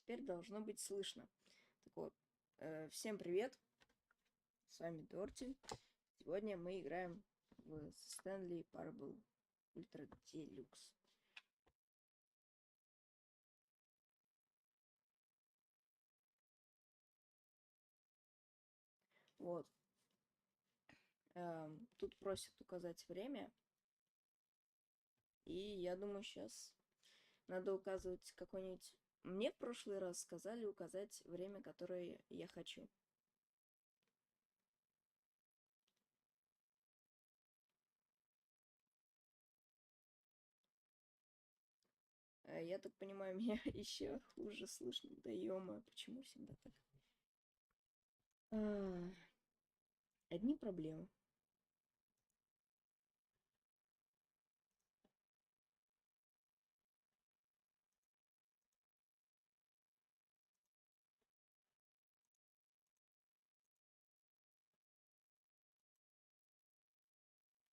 теперь должно быть слышно. Так вот, всем привет, с вами Дорти. Сегодня мы играем в Stanley Parable Ultra Deluxe. Вот. Тут просят указать время. И я думаю, сейчас надо указывать какой-нибудь... Мне в прошлый раз сказали указать время, которое я хочу. Я так понимаю, меня еще хуже слышно. Да ё-моё, почему всегда так? Одни проблемы.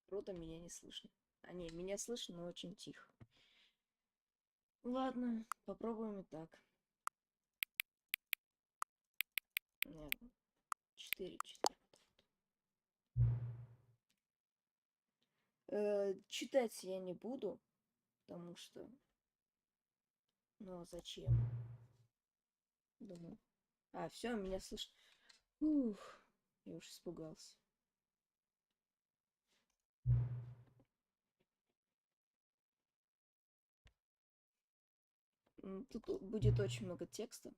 Круто, меня не слышно. А не, меня слышно, но очень тихо. Ладно, попробуем и так. 4. Читать я не буду, потому что... Ну, а зачем? Думаю. Все, меня слышно. Ух, я уж испугался. Тут будет очень много текста.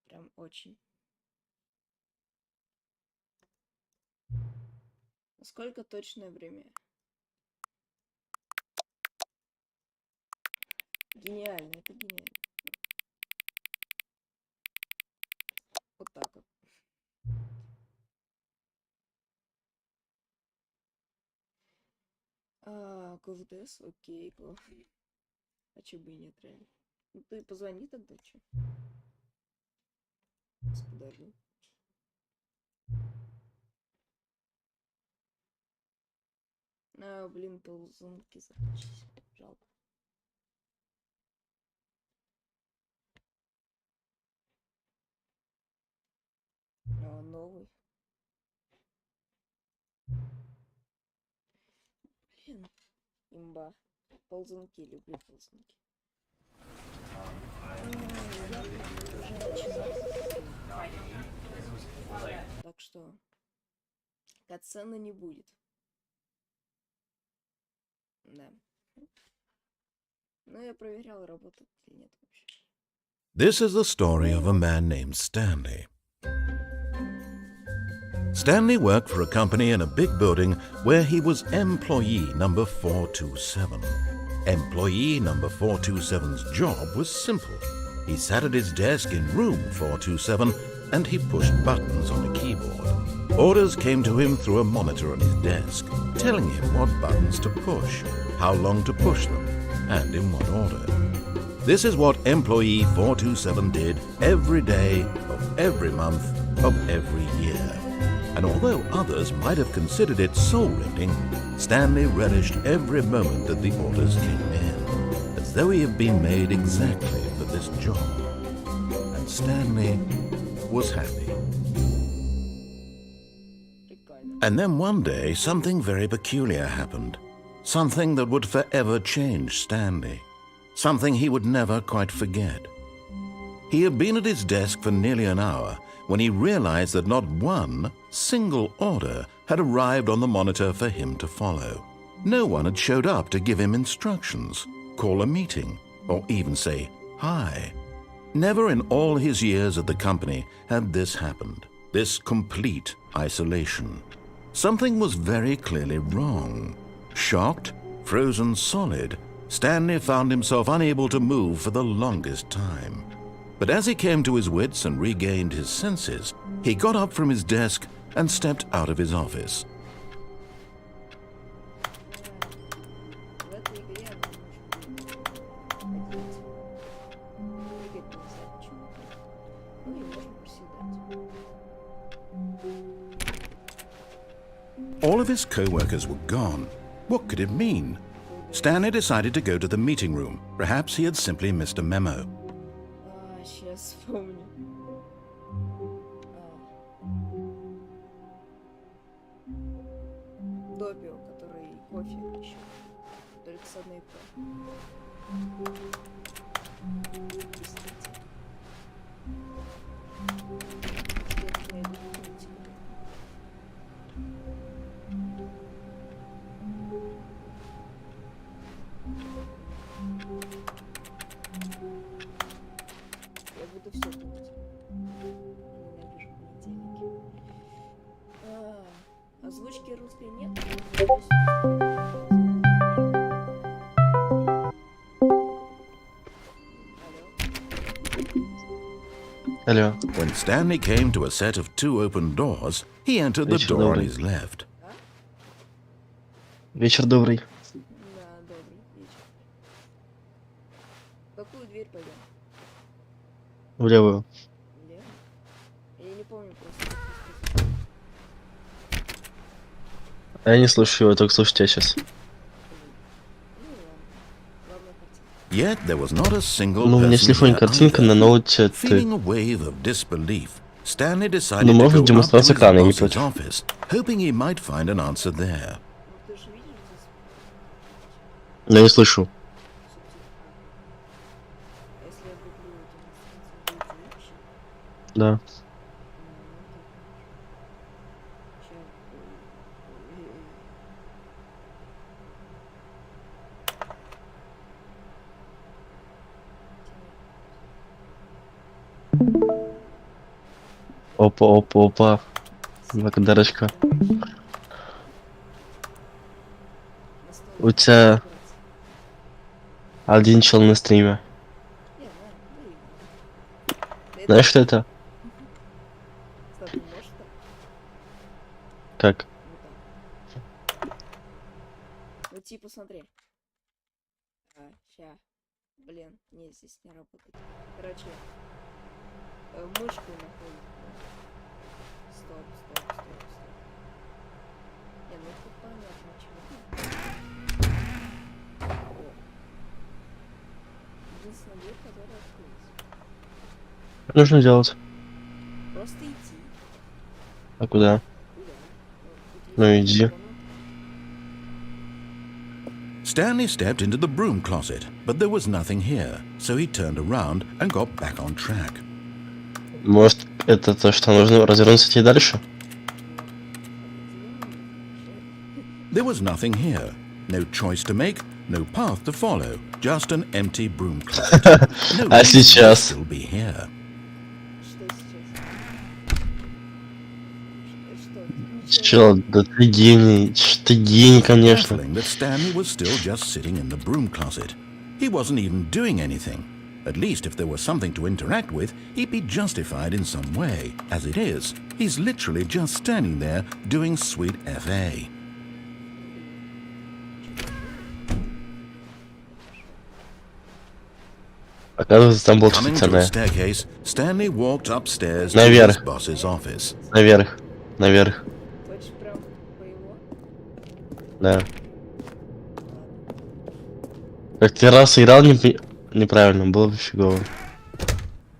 Прям очень. Сколько точное время? Гениально, это гениально. Вот так вот. КВДС, окей, го. А чё бы и нет, реально. Ну ты позвони тогда, чё? Подожди. Блин, ползунки закончились. Жалко. Новый. Блин, имба. Ползунки, люблю ползунки. Так что катсцены не будет. Да. Но я проверял, работает или нет вообще. This is the story of a man named Stanley. Stanley worked for a company in a big building where he was employee number 427. Employee number 427's job was simple. He sat at his desk in room 427 and he pushed buttons on a keyboard. Orders came to him through a monitor on his desk, telling him what buttons to push, how long to push them, and in what order. This is what employee 427 did every day of every month of every year. And although others might have considered it soul-rending, Stanley relished every moment that the orders came in, as though he had been made exactly for this job. And Stanley was happy. And then one day, something very peculiar happened. Something that would forever change Stanley. Something he would never quite forget. He had been at his desk for nearly an hour when he realized that not one single order had arrived on the monitor for him to follow. No one had showed up to give him instructions, call a meeting, or even say hi. Never in all his years at the company had this happened, this complete isolation. Something was very clearly wrong. Shocked, frozen solid, Stanley found himself unable to move for the longest time. But as he came to his wits and regained his senses, he got up from his desk and stepped out of his office. All of his co-workers were gone. What could it mean? Stanley decided to go to the meeting room. Perhaps he had simply missed a memo. Сейчас вспомню. Допио, который кофе еще. Только с одной п. Простите. Теперь я иду курить. Я буду все думать. Ненавижу понедельники. Озвучки русской нет. Алло. When Stanley came to a set of 2 open doors, he entered the Вечер door on добрый. his left. Вечер добрый. Да, добрый вечер. В какую дверь пойдем? В левую. Лево? Я не помню просто. Как ты сказал. А я не слышу его, только слышу тебя сейчас. Ну ладно. Главная картина. Yet there was not a single Ну, у меня в person телефоне here картинка, either. на ноуте ты. Feeling a wave of disbelief, Stanley decided Ну, to можно go up to демонстрацию his экрана, я не boss's против. office, hoping he might find an answer there. Ну ты же видишь здесь Я не слышу. субтитры. А если я врублю демонстрацию, будет лучше? Да. Опа, опа, опа. Благодарочка. У тебя один чел на стриме. Знаешь, что это? Кстати, можешь так? Как? Вот так. Ну типа смотри. Ща. Блин, не, здесь не работает. Короче, мышку находит. Стоп. Не, ну тут понятно, чего. О. Единственная дверь, которая открылась. Что нужно делать? Просто идти. А куда? Куда? Тут Ну, есть иди. комната. Stanley stepped into the broom closet, but there was nothing here, so he turned around and got back on track. Может, это то, что нужно развернуться идти дальше? There was nothing here. No choice to make, no path to follow, just an empty broom closet. No А reason to сейчас? still be here. Что сейчас? Что? Чел, да ты гений. Ты гений, конечно. Baffling that Stanley was still just sitting in the broom closet. He wasn't even doing anything. At least if there was something to interact with, he'd be justified in some way. As it is, he's literally just standing there doing sweet FA. Оказывается, там был Coming to a специальное. staircase, Stanley walked upstairs to Наверх. his boss's office. Наверх. Наверх. Хочешь прям по его? Да. Как ты раз играл неправильно, было бы фигово.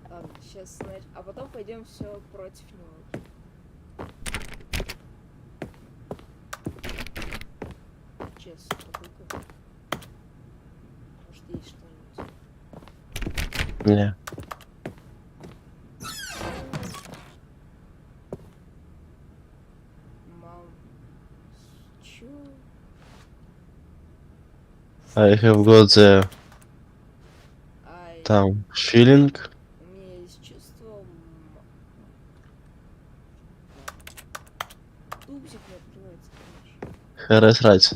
Ладно, сейчас, а потом пойдем все против него. Честно, попробуй. Может, есть что-нибудь. Не. Мам. Чё? I have got the Ай, там feeling. у меня есть чувство. Тубзик не открывается, конечно. Харас рать.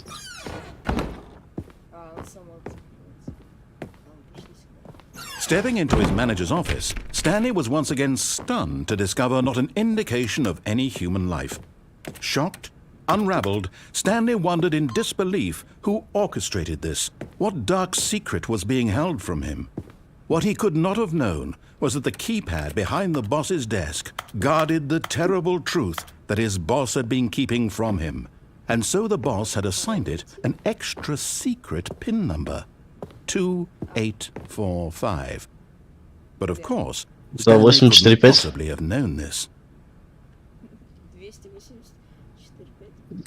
Он сам открывается. Ладно, пошли сюда. Stepping into his manager's office, Stanley was once again stunned to discover not an indication of any human life. Shocked, unraveled, Stanley wondered in disbelief who orchestrated this, what dark secret was being held from him. What he could not have known was that the keypad behind the boss's desk guarded the terrible truth that his boss had been keeping from him. and so the boss had assigned it an extra secret PIN number, 2845. But of course, Stanley couldn't 2845. possibly have known this. 284,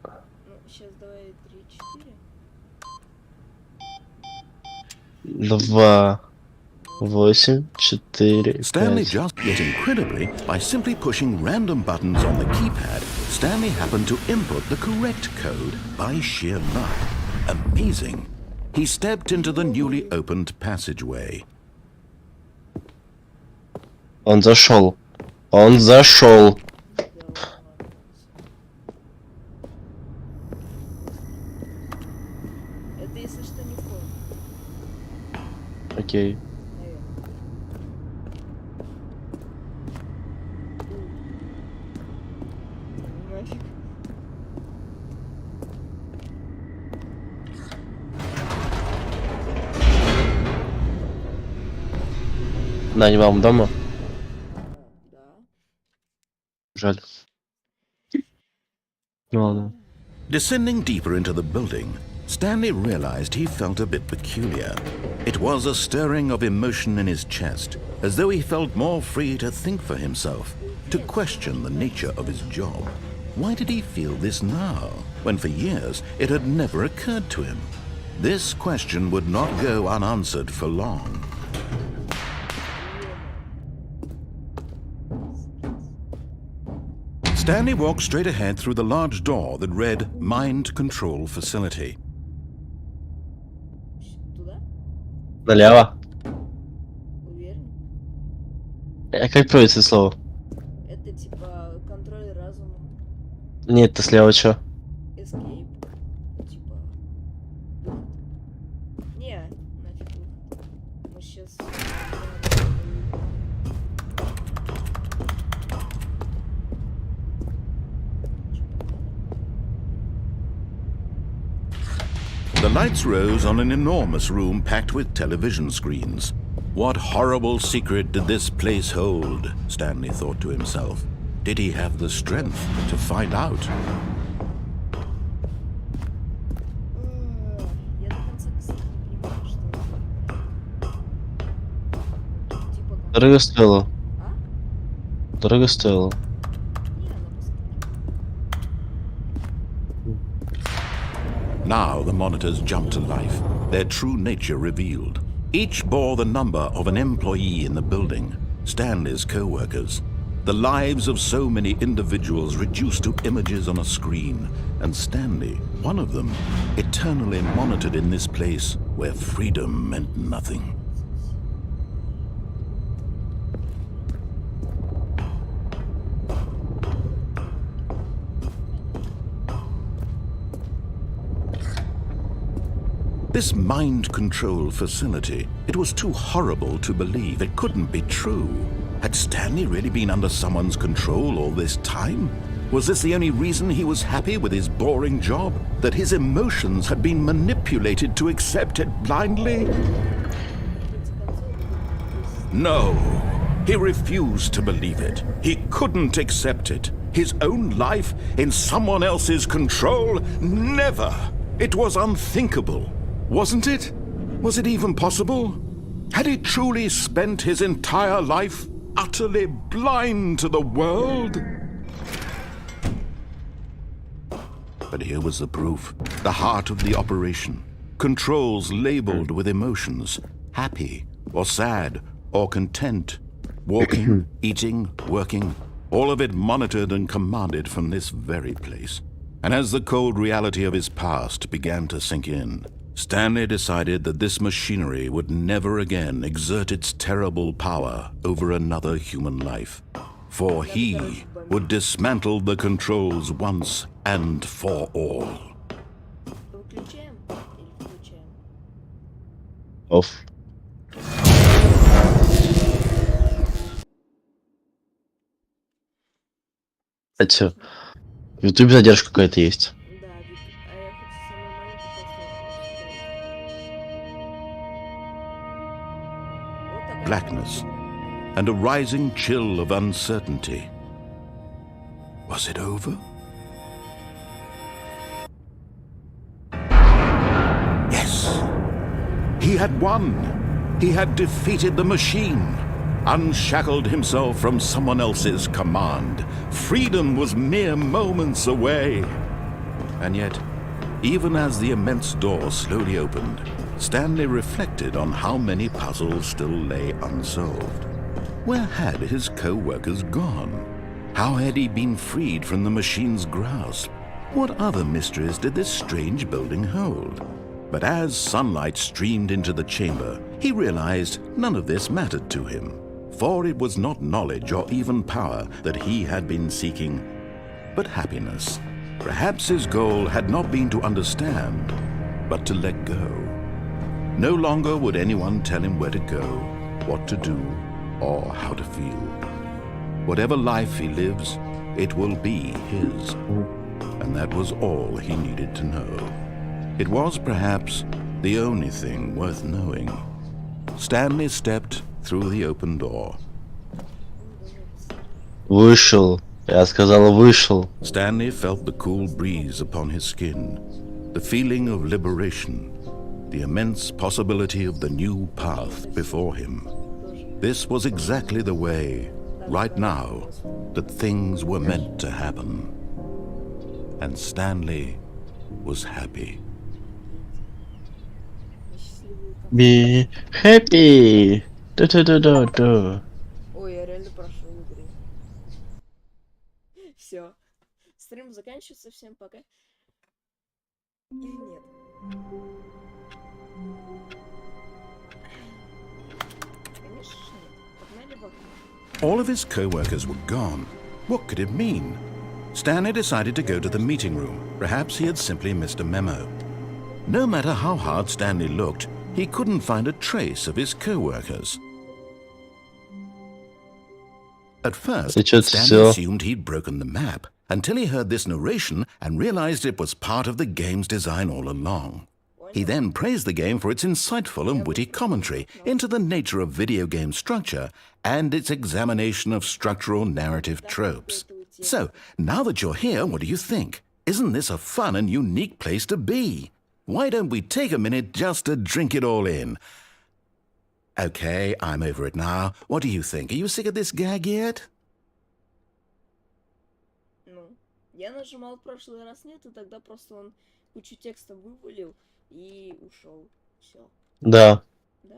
5. Ну, сейчас давай 3, 4. 2, 8, 4, Stanley 5. just, yet incredibly, by simply pushing random buttons on the keypad, Stanley happened to input the correct code by sheer luck. Amazing. He stepped into the newly opened passageway. Он зашел. Он зашел. Это если что не вход, Окей. наверное. Нафиг. Да, не вам дома. Да. Жаль. Ну ладно. Descending deeper into the building, Stanley realized he felt a bit peculiar. It was a stirring of emotion in his chest, as though he felt more free to think for himself, to question the nature of his job. Why did he feel this now, when for years it had never occurred to him? This question would not go unanswered for long. Stanley walked straight ahead through the large door that read Mind Control Facility. Туда? Налево. Уверен? Как появится слово? Это типа контроль разума. Нет, ты слева чё? Escape. Типа. Выход. Не, нафиг выход. Мы сейчас. The lights rose on an enormous room packed with television screens. What horrible secret did this place hold? Stanley thought to himself. Did he have the strength to find out? Я до конца, кстати, не понимаю, что это. Типа как. Дорого стоило. А? Дорого стоило. Не, она Now the monitors jumped to life, their true nature revealed. Each bore the number of an employee in the building, Stanley's co-workers. The lives of so many individuals reduced to images on a screen, and Stanley, one of them, eternally monitored in this place where freedom meant nothing. This mind control facility, it was too horrible to believe. It couldn't be true. Had Stanley really been under someone's control all this time? Was this the only reason he was happy with his boring job? That his emotions had been manipulated to accept it blindly? No, he refused to believe it. He couldn't accept it. His own life in someone else's control? Never! It was unthinkable. Wasn't it? Was it even possible? Had he truly spent his entire life utterly blind to the world? But here was the proof, the heart of the operation. Controls labeled with emotions, happy or sad or content, walking, eating, working, all of it monitored and commanded from this very place. And as the cold reality of his past began to sink in, Stanley decided that this machinery would never again exert its terrible power over another human life. For he would dismantle the controls once and for all. Выключаем или включаем? Оф. Кстати, в Ютубе задержка какая-то есть. Да, а я хочу самую маленькую поставить. Вот такая. Blackness and a rising chill of uncertainty. Was it over? He had won. He had defeated the machine, unshackled himself from someone else's command. Freedom was mere moments away. And yet, even as the immense door slowly opened, Stanley reflected on how many puzzles still lay unsolved. Where had his co-workers gone? How had he been freed from the machine's grasp? What other mysteries did this strange building hold? But as sunlight streamed into the chamber, he realized none of this mattered to him, for it was not knowledge or even power that he had been seeking, but happiness. Perhaps his goal had not been to understand, but to let go. No longer would anyone tell him where to go, what to do, or how to feel. Whatever life he lives, it will be his. And that was all he needed to know. It was perhaps the only thing worth knowing. Stanley stepped through the open door. Вышел. Я сказал, вышел. Stanley felt the cool breeze upon his skin, the feeling of liberation, the immense possibility of the new path before him. This was exactly the way, right now, that things were meant to happen. And Stanley was happy. Be happy. Да-да-да-да-да. Ой, я реально прошел игры. Все. Стрим заканчивается. Всем пока. Или нет? Конечно нет. Погнали в окно. All of his co-workers were gone. What could it mean? Stanley decided to go to the meeting room. Perhaps he had simply missed a memo. No matter how hard Stanley looked, he couldn't find a trace of his co-workers. At first, Сейчас Stanley всё. assumed he'd broken the map, until he heard this narration and realized it was part of the game's design all along. He then praised the game for its insightful and witty commentary into the nature of video game structure and its examination of structural narrative tropes. So, now that you're here, what do you think? Isn't this a fun and unique place to be? Why don't we take a minute just to drink it all in? Okay, I'm over it now. What do you think? Are you sick of this gag yet? Ну, я нажимал в прошлый раз нет, и тогда просто он кучу текста вывалил и ушел. Все. Да. Да?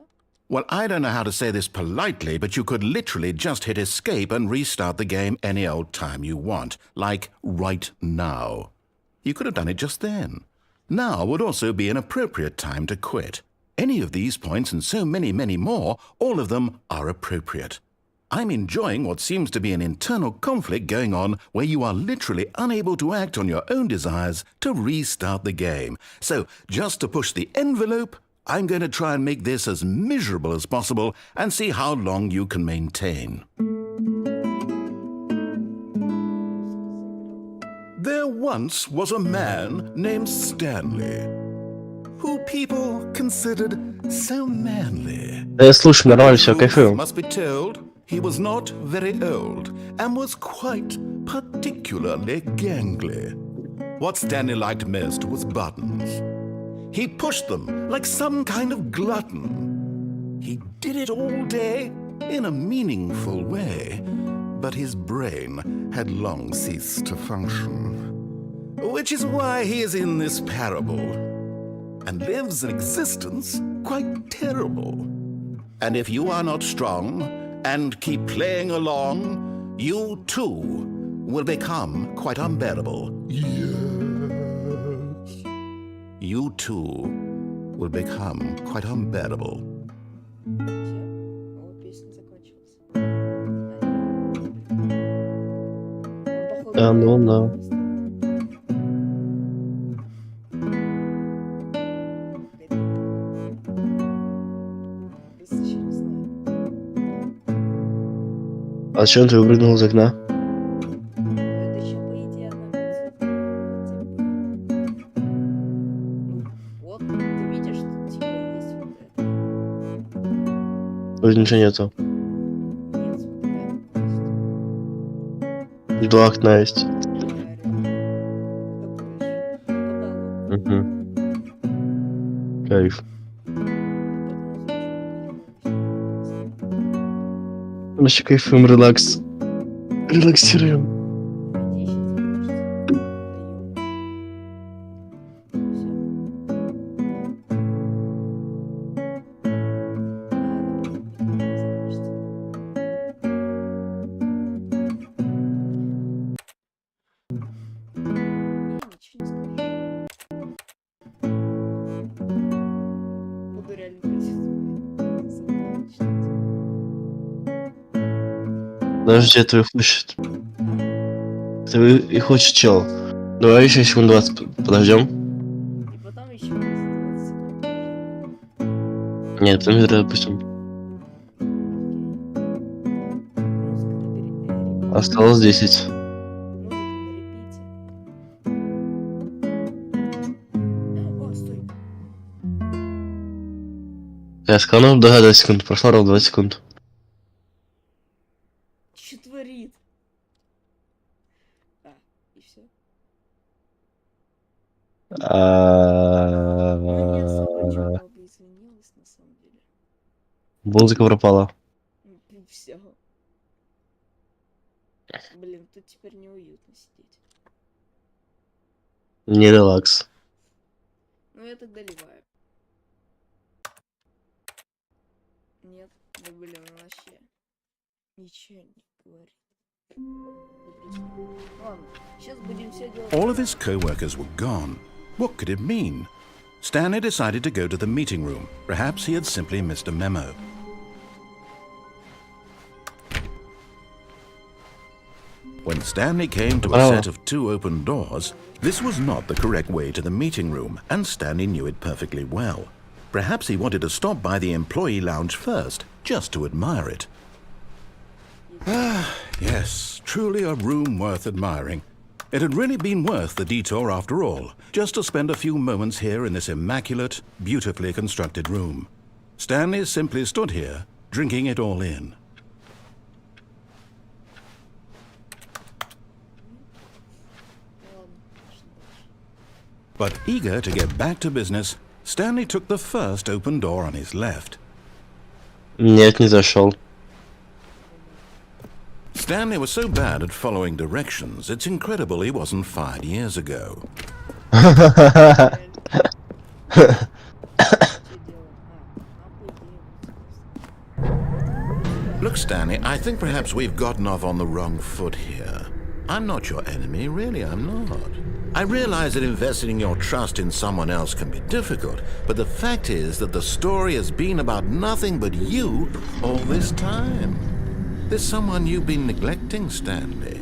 Well, I don't know how to say this politely, but you could literally just hit escape and restart the game any old time you want, like right now. You could have done it just then. Now would also be an appropriate time to quit. Any of these points and so many, many more, all of them are appropriate. I'm enjoying what seems to be an internal conflict going on where you are literally unable to act on your own desires to restart the game. So, just to push the envelope, I'm going to try and make this as miserable as possible and see how long you can maintain. There once was a man named Stanley, who people considered so manly. Да я слушаю, нормально, все, Truth кайфую. must be told, he was not very old and was quite particularly gangly. What Stanley liked most was buttons. He pushed them like some kind of glutton. He did it all day in a meaningful way, but his brain had long ceased to function. Which is why he is in this parable and lives an existence quite terrible. And if you are not strong and keep playing along, you too will become quite unbearable. Yes. You too will become quite unbearable. Все. О, песня закончилась. Он, походу, Да, ну да. Если еще не знаю. А зачем ты выпрыгнул из окна? Ну, это еще, по идее, одна концовка. Вот, ты видишь, что типа есть вот это. Тут ничего нету. Нет, вот это. Два окна есть. Потолок. Угу. Кайф. Мы еще кайфуем, релакс. Релаксируем. Иди, щас буду реально Подожди, этого хочет. Этого и хочет чел. Давай еще секунд 20 подождем. И потом еще 20 секунд. Нет, потом допустим. Музыка Осталось 10. на репите. О, стой. Я сказал, ну да, 20 секунд. Прошло ровно 20 секунд. Че творит? А, и все. Ну, не особо чё много извинилась, на самом деле. Музыка пропала. Все. Блин, тут теперь неуютно сидеть. Не релакс. Ну, я так доливаю. Нет, да блин, он вообще ничего не говорит. Ладно, сейчас будем все делать. All of his co-workers were gone. What could it mean? Stanley decided to go to the meeting room. Perhaps he had simply missed a memo. When Stanley came to a set of 2 open doors, this was not the correct way to the meeting room, and Stanley knew it perfectly well. Perhaps he wanted to stop by the employee lounge first, just to admire it. Ah, yes, truly a room worth admiring. It had really been worth the detour after all, just to spend a few moments here in this immaculate, beautifully constructed room. Stanley simply stood here, drinking it all in. But eager to get back to business, Stanley took the first open door on his left. Нет, не зашел. Stanley was so bad at following directions, it's incredible he wasn't fired years ago. Look, Stanley, I think perhaps we've gotten off on the wrong foot here. I'm not your enemy, really, I'm not. I realize that investing your trust in someone else can be difficult, but the fact is that the story has been about nothing but you all this time. There's someone you've been neglecting, Stanley.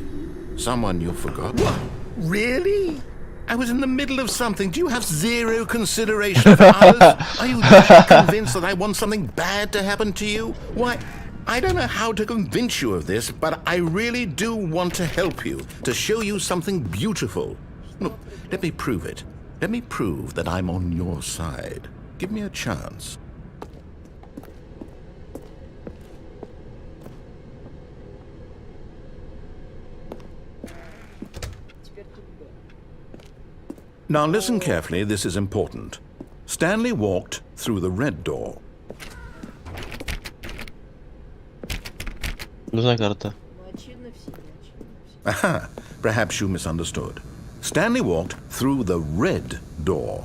Someone you've forgotten. What? Really? I was in the middle of something. Do you have zero consideration for others? Are you that convinced that I want something bad to happen to you? Why, I don't know how to convince you of this, but I really do want to help you, to show you something beautiful. Look, let me prove it. Let me prove that I'm on your side. Give me a chance. Now listen carefully, this is important. Stanley walked through the red door. Нужна карта. Aha, perhaps you misunderstood. Stanley walked through the red door.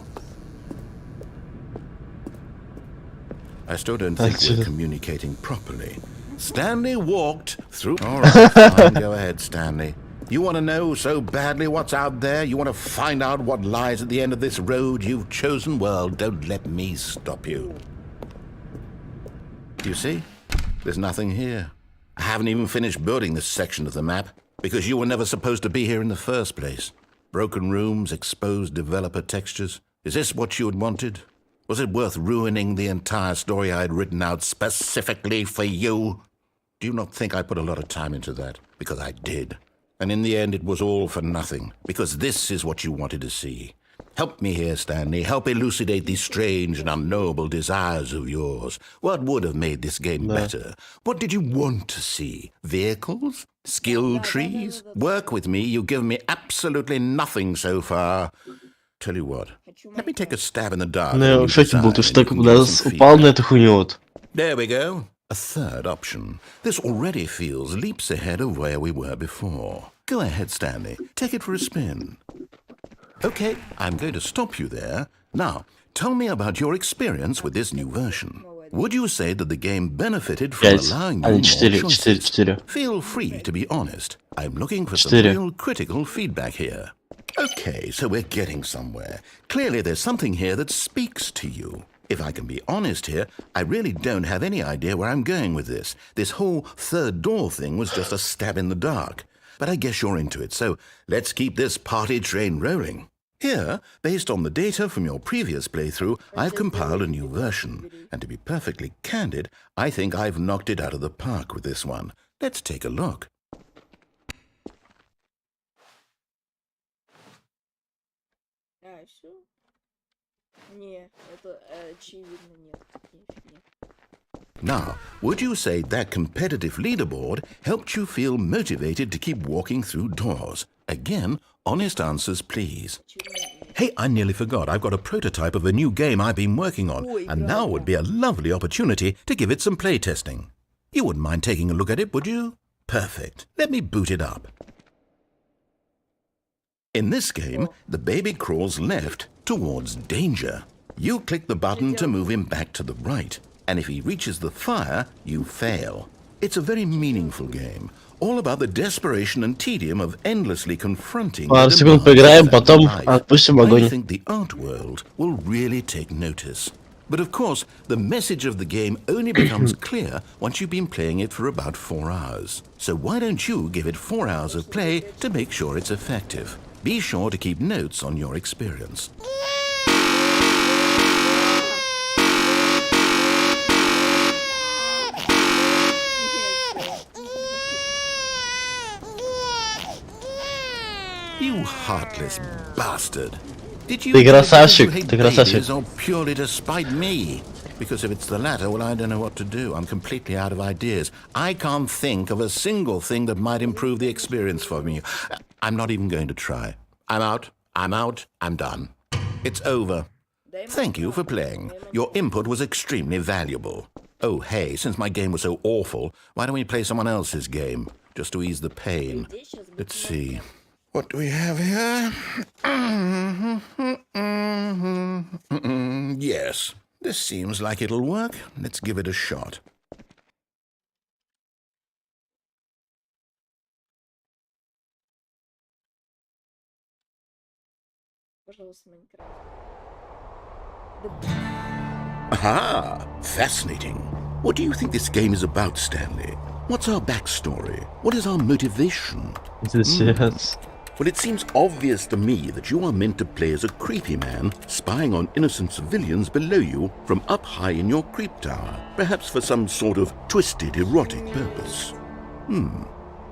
I still don't think we're communicating properly. Stanley walked through... All right, fine, go ahead, Stanley. You want to know so badly what's out there? You want to find out what lies at the end of this road you've chosen? Well, don't let me stop you. You see? There's nothing here. I haven't even finished building this section of the map, because you were never supposed to be here in the first place. Broken rooms, exposed developer textures. Is this what you had wanted? Was it worth ruining the entire story I had written out specifically for you? Do you not think I put a lot of time into that? Because I did. And in the end, it was all for nothing, because this is what you wanted to see. Help me here, Stanley. Help elucidate these strange and unknowable desires of yours. What would have made this game better? What did you want to see? Vehicles? Skill trees? Work with me. You've given me absolutely nothing so far. Tell you what, let me take a stab in the dark. Ну, я в шоке был, то что так упал на эту хуйню вот. There we go. a third option. This already feels leaps ahead of where we were before. Go ahead, Stanley. Take it for a spin. Okay, I'm going to stop you there. Now, tell me about your experience with this new version. Would you say that the game benefited from Пять. allowing А, you не, more четыре. choices? Четыре. Feel free to be honest. I'm looking for some Четыре. real critical feedback here. Okay, so we're getting somewhere. Clearly there's something here that speaks to you. If I can be honest here, I really don't have any idea where I'm going with this. This whole third door thing was just a stab in the dark. But I guess you're into it, so let's keep this party train rolling. Here, based on the data from your previous playthrough, I've compiled a new version. And to be perfectly candid, I think I've knocked it out of the park with this one. Let's take a look. А, все? Не, это очевидно нет. Нифига. Now, would you say that competitive leaderboard helped you feel motivated to keep walking through doors? Again, honest answers, please. Hey, I nearly forgot. I've got a prototype of a new game I've been working on, and now would be a lovely opportunity to give it some playtesting. You wouldn't mind taking a look at it, would you? Perfect. Let me boot it up. In this game, the baby crawls left towards danger. You click the button to move him back to the right, and if he reaches the fire, you fail. It's a very meaningful game, all about the desperation and tedium of endlessly confronting Пару the секунд demands поиграем, of потом life. отпустим I огонь. think the art world will really take notice. But of course, the message of the game only becomes clear once you've been playing it for about 4 hours. So why don't you give it 4 hours of play to make sure it's effective? Be sure to keep notes on your experience. You heartless bastard. Did you Ты do it because красавчик, you hate ты красавчик. babies or purely to spite me? Because if it's the latter, well, I don't know what to do. I'm completely out of ideas. I can't think of a single thing that might improve the experience for me. I'm not even going to try. I'm out. I'm done. It's over. Thank you for playing. Your input was extremely valuable. Oh, hey, since my game was so awful, why don't we play someone else's game? Just to ease the pain. Let's see. What do we have here? Yes, this seems like it'll work. Let's give it a shot. Пожалуйста, Майнкрафт. Aha! Fascinating. What do you think this game is about, Stanley? What's our backstory? What is our motivation? Пиздец. Well, it seems obvious to me that you are meant to play as a creepy man spying on innocent civilians below you from up high in your creep tower, perhaps for some sort of twisted erotic purpose.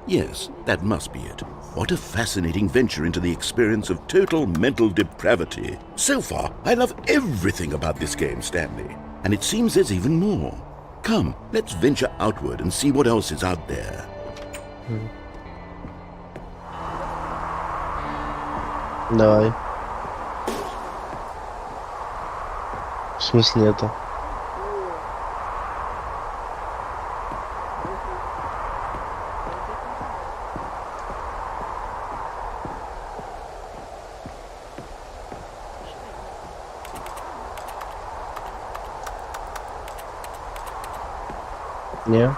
Yes, that must be it. What a fascinating venture into the experience of total mental depravity. So far, I love everything about this game, Stanley. And it seems there's even more. Come, let's venture outward and see what else is out there. Давай. В смысле нету? Не.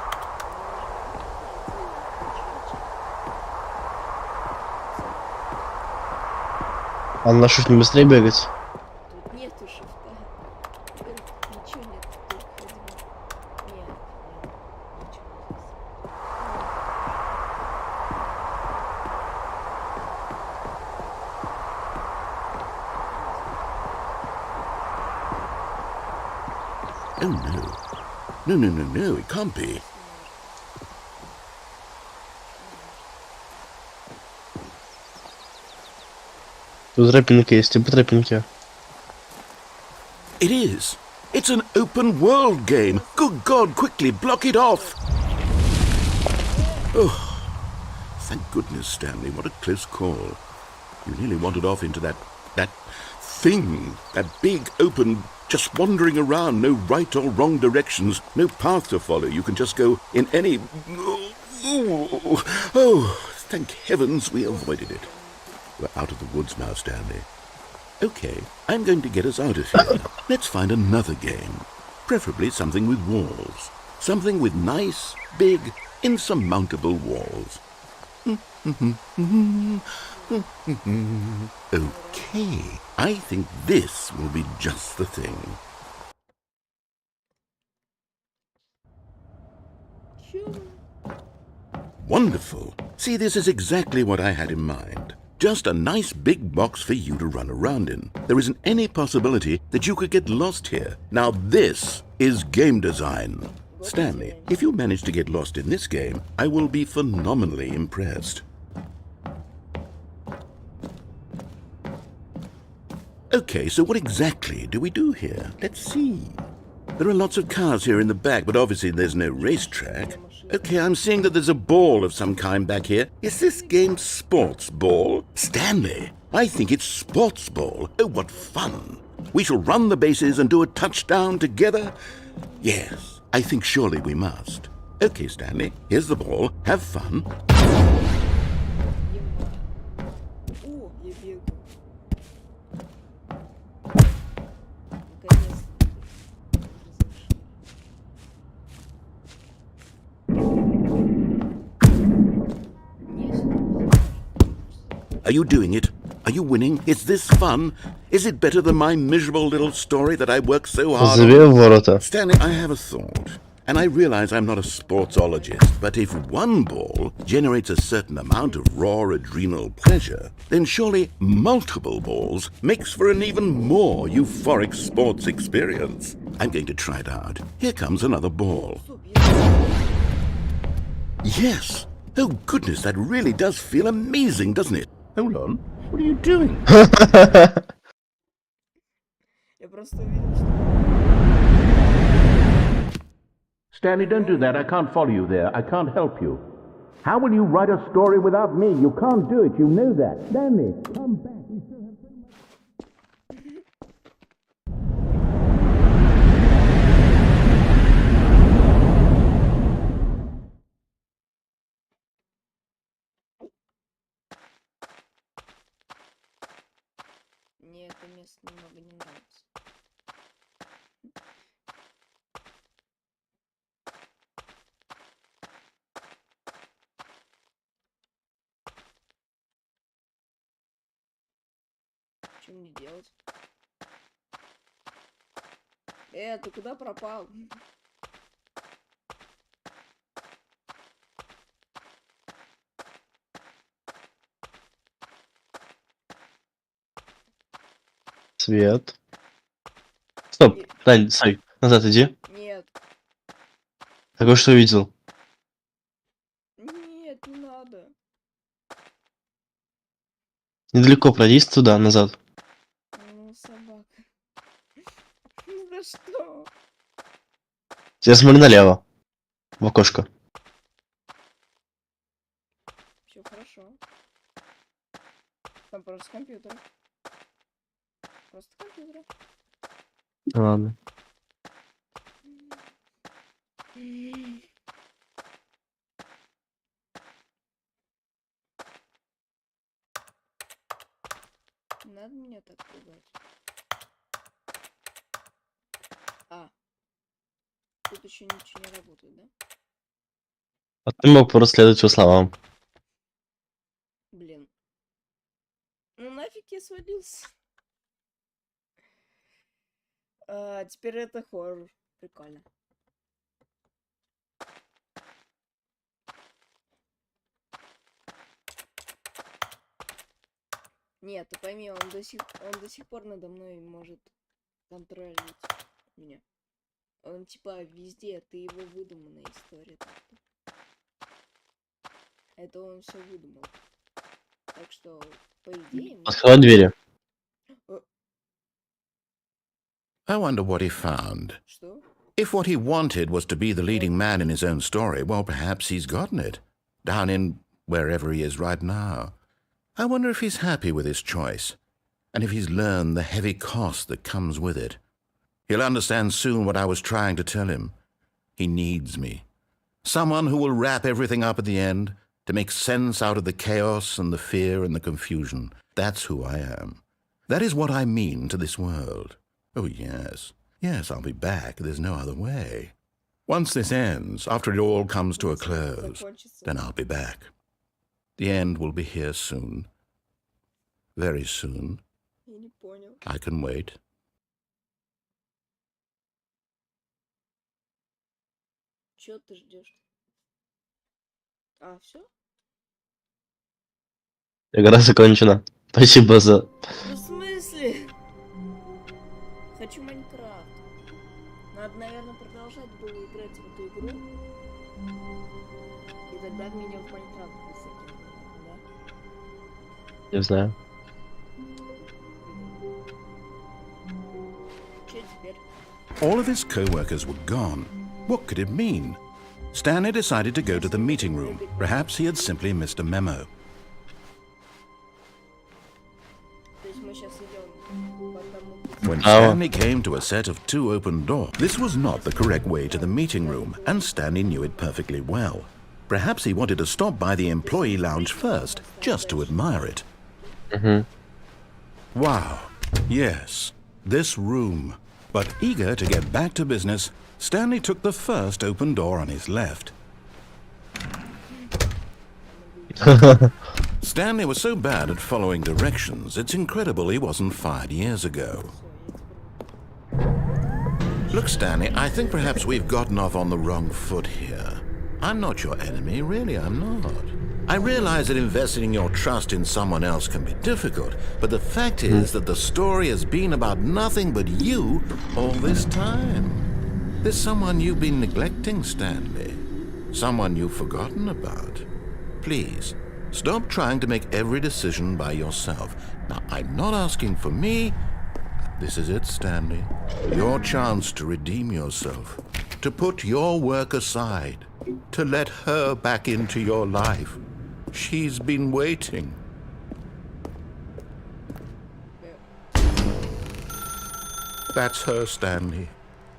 А на шут не быстрее бегать? Тут нету шифта. Ничего нет. Только ходьба. Нет, ничего здесь. Oh no. No, it can't be. Тут тропинка есть, по тропинке. It is. It's an open world game. Good God, quickly block it off. Oh, thank goodness, Stanley. What a close call. You nearly wandered off into that thing. That big, open, just wandering around, no right or wrong directions, no path to follow. You can just go in any... Oh, thank heavens we avoided it. We're out of the woods now, Stanley. Okay, I'm going to get us out of here. Let's find another game. Preferably something with walls. Something with nice, big, insurmountable walls. Okay, I think this will be just the thing. Wonderful. See, this is exactly what I had in mind. Just a nice big box for you to run around in. There isn't any possibility that you could get lost here. Now this is game design. Stanley, if you manage to get lost in this game, I will be phenomenally impressed. Okay, so what exactly do we do here? Let's see. There are lots of cars here in the back, but obviously there's no racetrack. Okay, I'm seeing that there's a ball of some kind back here. Is this game sports ball? Stanley, I think it's sports ball. Oh, what fun. We shall run the bases and do a touchdown together? Yes, I think surely we must. Okay, Stanley, here's the ball. Have fun. Are you doing it? Are you winning? Is this fun? Is it better than my miserable little story that I worked so hard Забей on? ворота. Stanley, I have a thought. And I realize I'm not a sportsologist, but if one ball generates a certain amount of raw adrenal pleasure, then surely multiple balls makes for an even more euphoric sports experience. I'm going to try it out. Here comes another ball. Yes! Oh goodness, that really does feel amazing, doesn't it? Hold on. What are you doing? Я просто увидел, что... Stanley, don't do that. I can't follow you there. I can't help you. How will you write a story without me? You can't do it. You know that. Stanley, come back. You still have so much... Мне это место немного не нравится. Что мне делать? Ты куда пропал? Свет. Стоп, Дань, стой, назад иди. Нет, Такой что увидел? нет, не надо. Недалеко пройдись туда, назад. Ну, собака. За что? Теперь смотри налево. В окошко. Все хорошо. Там просто компьютер. Просто компьютер. Ладно. Не надо меня так пугать. Тут еще ничего не работает, да? А ты мог просто следовать его словам. Блин. Ну нафиг я свалился. Теперь это хоррор. Прикольно. Нет, ты пойми, он до сих пор надо мной может контролировать меня. Он типа везде, ты его выдуманная история. Это он все выдумал. Так что, по идее... Открывай двери. I wonder what he found. Что? If what he wanted was to be the leading man in his own story, well, perhaps he's gotten it. Down in wherever he is right now. I wonder if he's happy with his choice. And if he's learned the heavy cost that comes with it, he'll understand soon what I was trying to tell him. He needs me. Someone who will wrap everything up at the end to make sense out of the chaos and the fear and the confusion. That's who I am. That is what I mean to this world. Oh, yes. Yes, I'll be back. There's no other way. Once this ends, after it all comes to a close, then I'll be back. The end will be here soon. Very soon. Я не понял. I can wait. Чё ты ждешь? А, все? Игра закончена. Спасибо за... В смысле? Хочу Майнкрафт. Надо, наверное, продолжать было играть в эту игру. И тогда меня в Майнкрафт закинут, да? Не знаю. Чё теперь? All of his co-workers were gone. What could it mean? Stanley decided to go to the meeting room. Perhaps he had simply missed a memo. То есть мы сейчас идем по одному пути. When Stanley came to a set of 2 open doors, this was not the correct way to the meeting room, and Stanley knew it perfectly well. Perhaps he wanted to stop by the employee lounge first, just to admire it. Wow, yes, this room. But eager to get back to business, Stanley took the first open door on his left. Stanley was so bad at following directions, it's incredible he wasn't fired years ago. Look, Stanley, I think perhaps we've gotten off on the wrong foot here. I'm not your enemy, really, I'm not. I realize that investing your trust in someone else can be difficult, but the fact is that the story has been about nothing but you all this time. There's someone you've been neglecting, Stanley. Someone you've forgotten about. Please, stop trying to make every decision by yourself. Now, I'm not asking for me. This is it, Stanley. Your chance to redeem yourself. To put your work aside. To let her back into your life. She's been waiting. That's her, Stanley.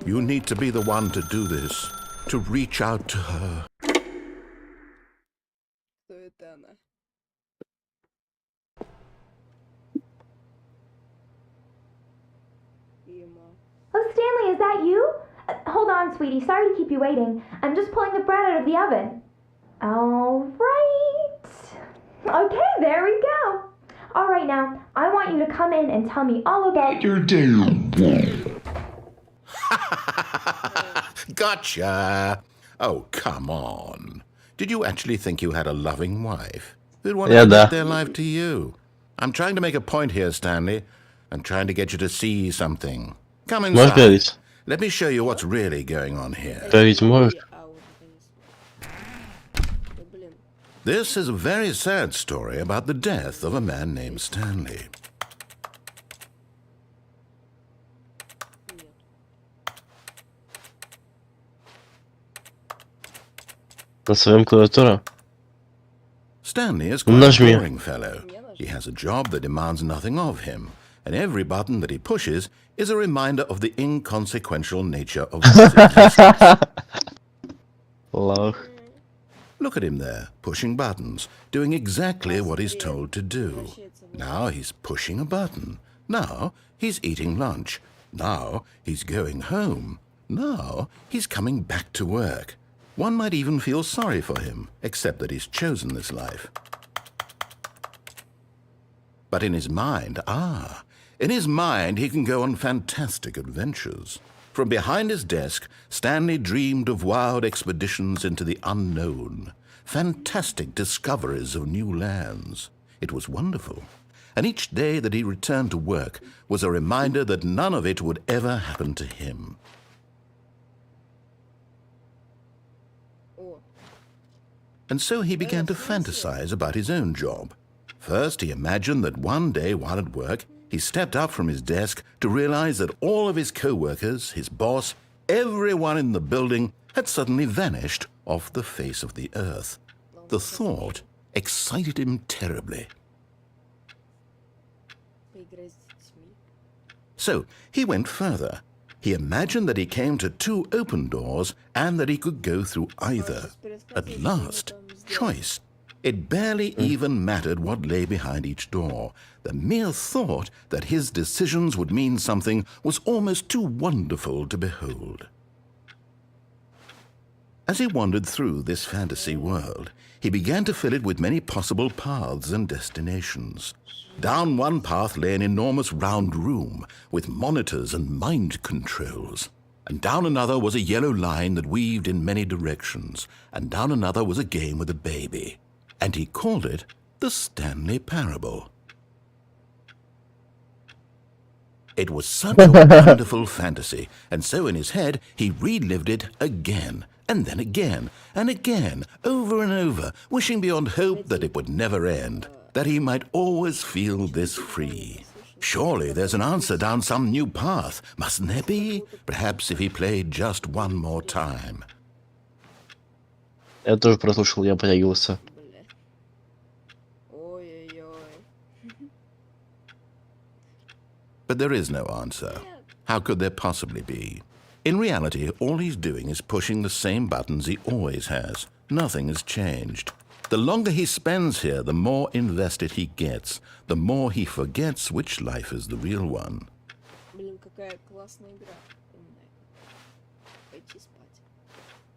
You need to be the one to do this. To reach out to her. Кто это она? Ема. Oh, Stanley, is that you? Hold on, sweetie. Sorry to keep you waiting. I'm just pulling the bread out of the oven. All right. Okay, there we go. All right, now, I want you to come in and tell me all about your day. Gotcha! Oh, come on. Did you actually think you had a loving wife who'd want to Yeah, commit da. their life to you? I'm trying to make a point here, Stanley. I'm trying to get you to see something. Come Можешь inside. говорить? Let me show you what's really going on here. Говорить можешь? А, вот это не да, блин. This is a very sad story about the death of a man named Stanley. Нет. На своем клавиатуре? Stanley is quite a Нажми. boring fellow. He has a job that demands nothing of him, and every button that he pushes is a reminder of the inconsequential nature of his existence. Лох. Look at him there, pushing buttons, doing exactly what he's told to do. Now he's pushing a button. Now he's eating lunch. Now he's going home. Now he's coming back to work. One might even feel sorry for him, except that he's chosen this life. But in his mind, in his mind he can go on fantastic adventures. From behind his desk, Stanley dreamed of wild expeditions into the unknown, fantastic discoveries of new lands. It was wonderful. And each day that he returned to work was a reminder that none of it would ever happen to him. О, And so he began to fantasize about his own job. First, he imagined that one day while at work, he stepped up from his desk to realize that all of his co-workers, his boss, everyone in the building had suddenly vanished off the face of the earth. The thought excited him terribly. поиграть So he went further. He imagined that he came to two open doors and that he could go through either. At last, choice. It barely even mattered what lay behind each door. The mere thought that his decisions would mean something was almost too wonderful to behold. As he wandered through this fantasy world, he began to fill it with many possible paths and destinations. Down one path lay an enormous round room with monitors and mind controls. And down another was a yellow line that weaved in many directions. And down another was a game with a baby. And he called it the Stanley Parable. It was such a wonderful fantasy, and so in his head he relived it again, and then again, and again, over and over, wishing beyond hope that it would never end, that he might always feel this free. Surely there's an answer down some new path, mustn't there be? Perhaps if he played just one more time. Я тоже прослушал, я потягивался. Бля. Ой-ой-ой. But there is no answer. How could there possibly be? In reality, all he's doing is pushing the same buttons he always has. Nothing has changed. The longer he spends here, the more invested he gets, the more he forgets which life is the real one. Блин, какая классная игра. Умная. Пойти спать.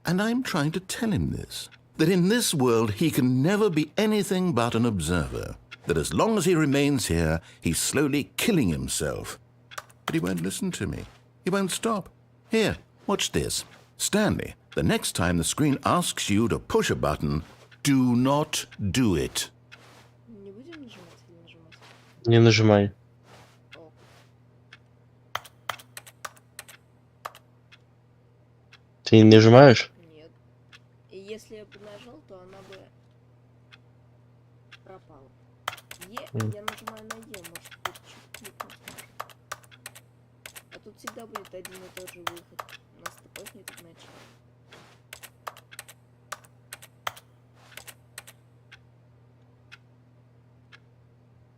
And I'm trying to tell him this, that in this world he can never be anything but an observer, that as long as he remains here, he's slowly killing himself. But he won't listen to me. He won't stop. Here, watch this. Stanley, the next time the screen asks you to push a button, do not do it. Не будем нажимать или нажимать? Не нажимай. О, Ты не нажимаешь? нет. И если я бы нажал, то она бы пропала. Я нажимаю на Е, может быть, чуть кликнуть можно. А тут всегда будет один и тот же выход. У нас такой не так начал.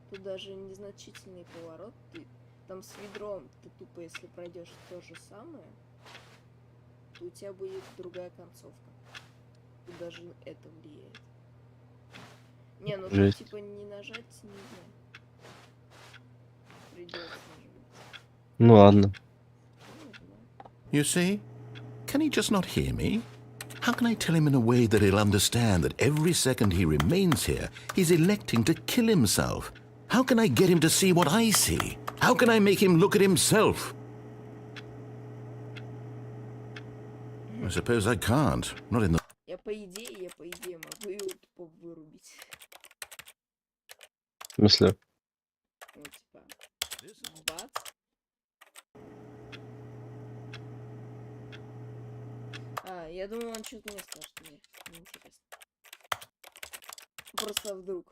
Тут даже незначительный поворот. Там с ведром ты тупо, если пройдешь то же самое, то у тебя будет другая концовка. Тут даже это влияет. Не, ну тут Жесть. типа не нажать нельзя. Придется нажимать. Ну ладно. Ну, нажимаю. You see? Can he just not hear me? How can I tell him in a way that he'll understand that every second he remains here, he's electing to kill himself? How can I get him to see what I see? How can I make him look at himself? I suppose I can't. Not in the... Я по идее могу его тупо вырубить. В смысле? Ну, типа, бац. Я думаю, он что-то мне скажет. Мне неинтересно. Просто вдруг.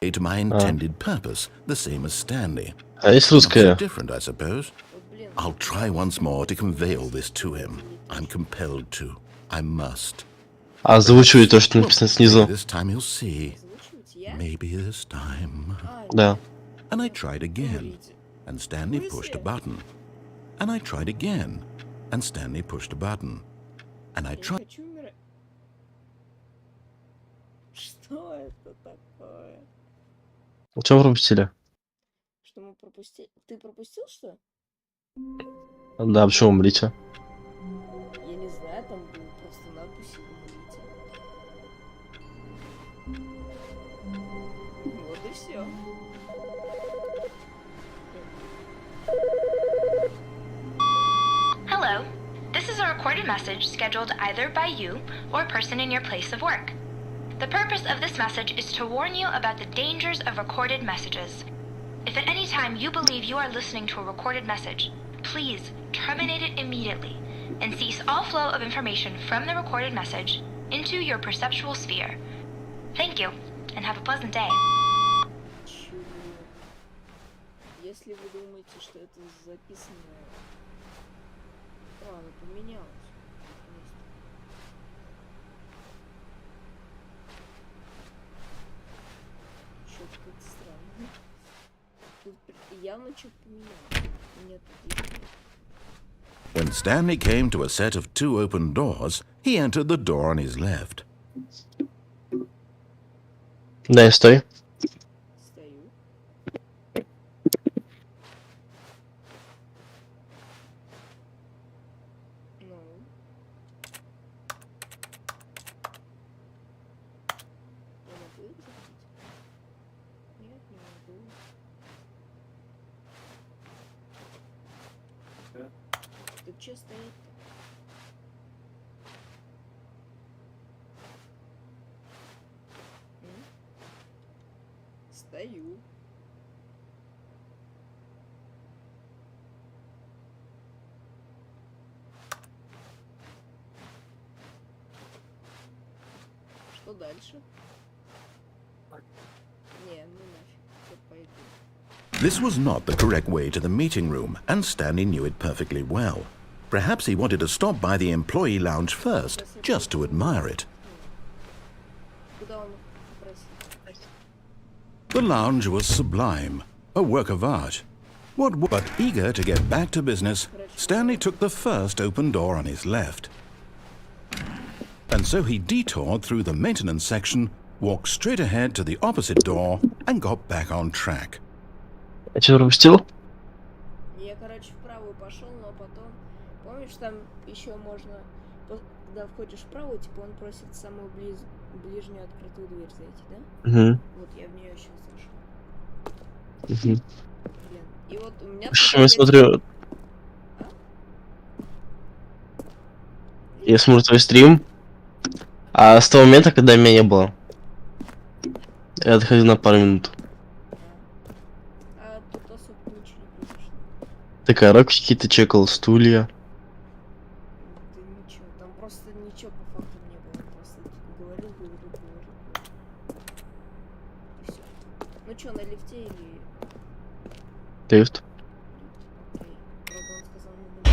to my intended purpose, the same as Stanley. А есть Not so русская? different, I suppose. Вот, блин. I'll try once more to convey all this to him. I'm compelled to. I must. А озвучивай то, что написано Maybe снизу. this time he'll see. Озвучивать я? Maybe this time. Да. And I tried again, Говорите. and Stanley Who is pushed a it? button. And I tried again, and Stanley pushed a button. And I Я не tried. хочу умирать. Что это такое? Что вы пропустили? Что мы пропустили? Ты пропустил что? Да, почему умрите? Я не знаю, там было просто надпись «Умрите». Вот и все. Hello. This is a recorded message scheduled either by you or a person in your place of work. The purpose of this message is to warn you about the dangers of recorded messages. If at any time you believe you are listening to a recorded message, please terminate it immediately and cease all flow of information from the recorded message into your perceptual sphere. Thank you, and have a pleasant day. Чего? Если вы думаете, что это записано... оно поменялось. Что-то как-то странно. Тут явно что-то поменялось. Нет, тут есть. When Stanley came to a set of 2 open doors, he entered the door on his left. Да, стой. Стою. Ну. Я могу их запустить? Нет, не могу. Тут что стоит-то? М? Стою. Что дальше? Не, ну нафиг. Всё, пойду. This was not the correct way to the meeting room, and Stanley knew it perfectly well. Perhaps he wanted to stop by the employee lounge first, just to admire it. Куда он попросил? The lounge was sublime, a work of art. But eager to get back to business, Stanley took the first open door on his left. And so he detoured through the maintenance section, walked straight ahead to the opposite door, and got back on track. Я что, пропустил? Я, короче, в правую пошел, но потом, помнишь, там еще можно, когда входишь в правую, типа он просит самую ближнюю открытую дверь зайти, да? Угу. Вот я в нее сейчас зашел. Угу. Блин. И вот у меня... Я смотрю... Я смотрю твой стрим, а с того момента, когда меня не было, я отходил на пару минут. А тут особо ничего не произошло. Ты коробки какие-то чекал, стулья. Да ничего, там просто ничего по факту не было. Просто говорил. И все. Ну что, на лифте или... Лифт. Окей. Правда, он сказал, надо...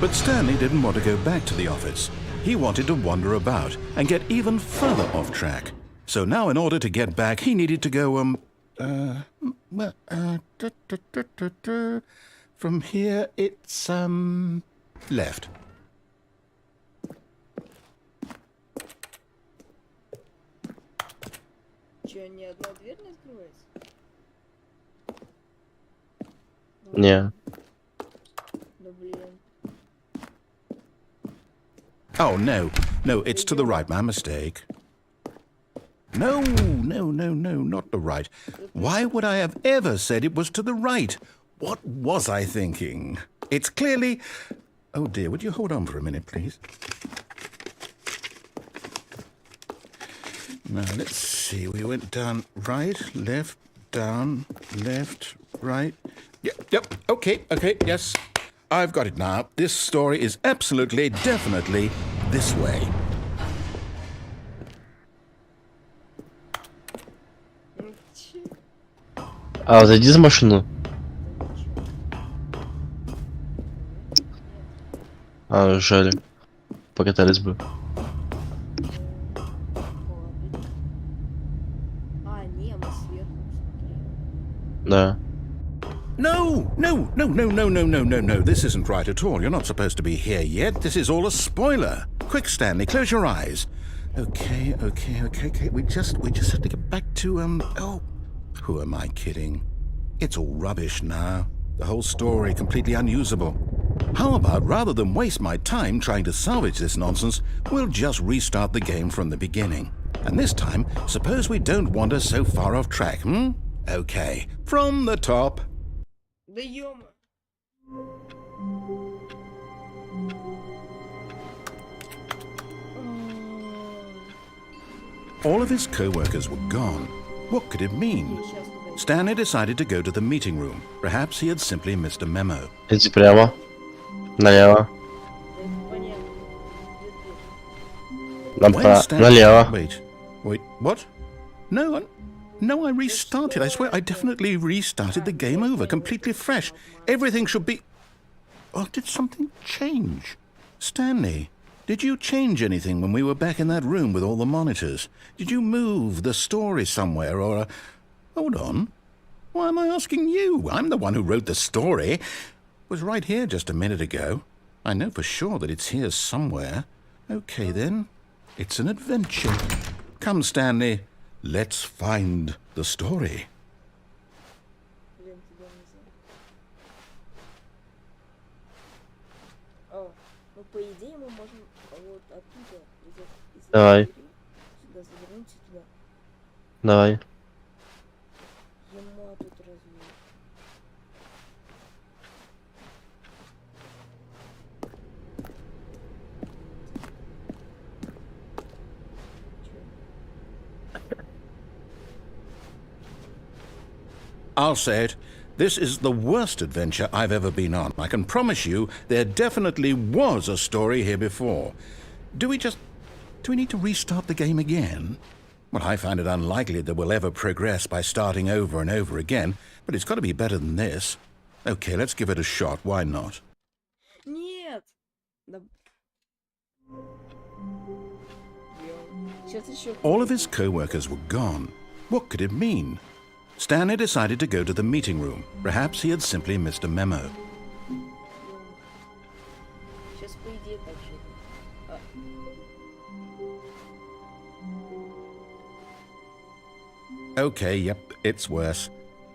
But Stanley didn't want to go back to the office. He wanted to wander about and get even further off track. So now in order to get back, he needed to go, from here it's, left. Че, ни одна дверь не открывается? Не. Да блин. Oh, no, it's to the right, my mistake. No, not the right. Why would I have ever said it was to the right? What was I thinking? It's clearly... Oh dear, would you hold on for a minute, please? Now, let's see. We went down right, left, down, left, right. Yep, okay, yes. I've got it now. This story is absolutely, definitely this way. А, зайди за машину. А, жаль. Покатались бы. А, не, мы сверху смотрели. Да. No. This isn't right at all. You're not supposed to be here yet. This is all a spoiler. Quick, Stanley, close your eyes. Okay. We just have to get back to, oh, who am I kidding? It's all rubbish now. The whole story completely unusable. How about, rather than waste my time trying to salvage this nonsense, we'll just restart the game from the beginning. And this time, suppose we don't wander so far off track, Okay, from the top. Да ёма. All of his co-workers were gone. What could it mean? Stanley decided to go to the meeting room. Perhaps he had simply missed a memo. Иди прямо. Налево. Налево. Wait, what? No, I restarted. I swear I definitely restarted the game over, completely fresh. Everything should be... Oh, did something change? Stanley, Did you change anything when we were back in that room with all the monitors? Did you move the story somewhere or... Hold on. Why am I asking you? I'm the one who wrote the story. It was right here just a minute ago. I know for sure that it's here somewhere. Okay, then. It's an adventure. Come, Stanley. Let's find the story. Блин, тебя не знаю. О, ну по идее мы можем вот оттуда, из Давай. двери, сюда завернуть и туда. Давай. Ему тут разве... I'll say it. This is the worst adventure I've ever been on. I can promise you there definitely was a story here before. Do we need to restart the game again? Well, I find it unlikely that we'll ever progress by starting over and over again, but it's got to be better than this. Okay, let's give it a shot. Why not? Нет! Да... Сейчас еще... All of his co-workers were gone. What could it mean? Stanley decided to go to the meeting room. Perhaps he had simply missed a memo. Сейчас по идее так же. Okay, yep, it's worse.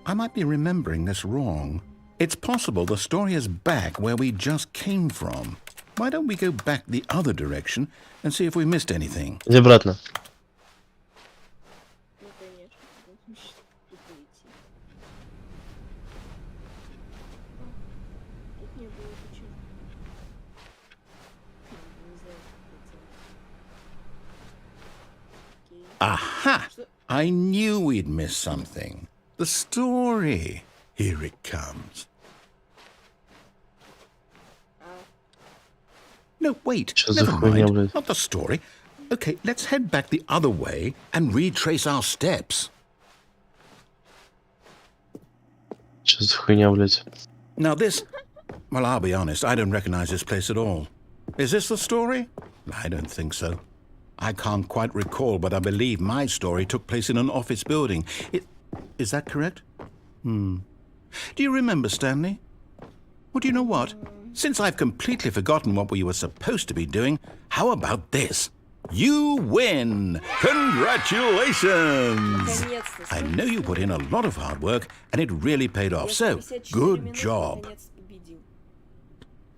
I might be remembering this wrong. It's possible the story is back where we just came from. Why don't we go back the other direction and see if we missed anything? Иди обратно. Ну, конечно. Тупо идти. Тут не было почему. Не знаю, как это. Окей. Aha! Что? I knew we'd missed something. The story. Here it comes. No, wait. Что за Never хуйня, mind. блядь? Not the story. Okay, let's head back the other way and retrace our steps. Что за хуйня, блядь? Now this... Well, I'll be honest, I don't recognize this place at all. Is this the story? I don't think so. I can't quite recall, but I believe my story took place in an office building. Is that correct? Do you remember, Stanley? Well, do you know what? Since I've completely forgotten what we were supposed to be doing, how about this? You win! Congratulations! Наконец-то. I know you put in a lot of hard work, and it really paid off, so 54 good минуты job. наконец победил.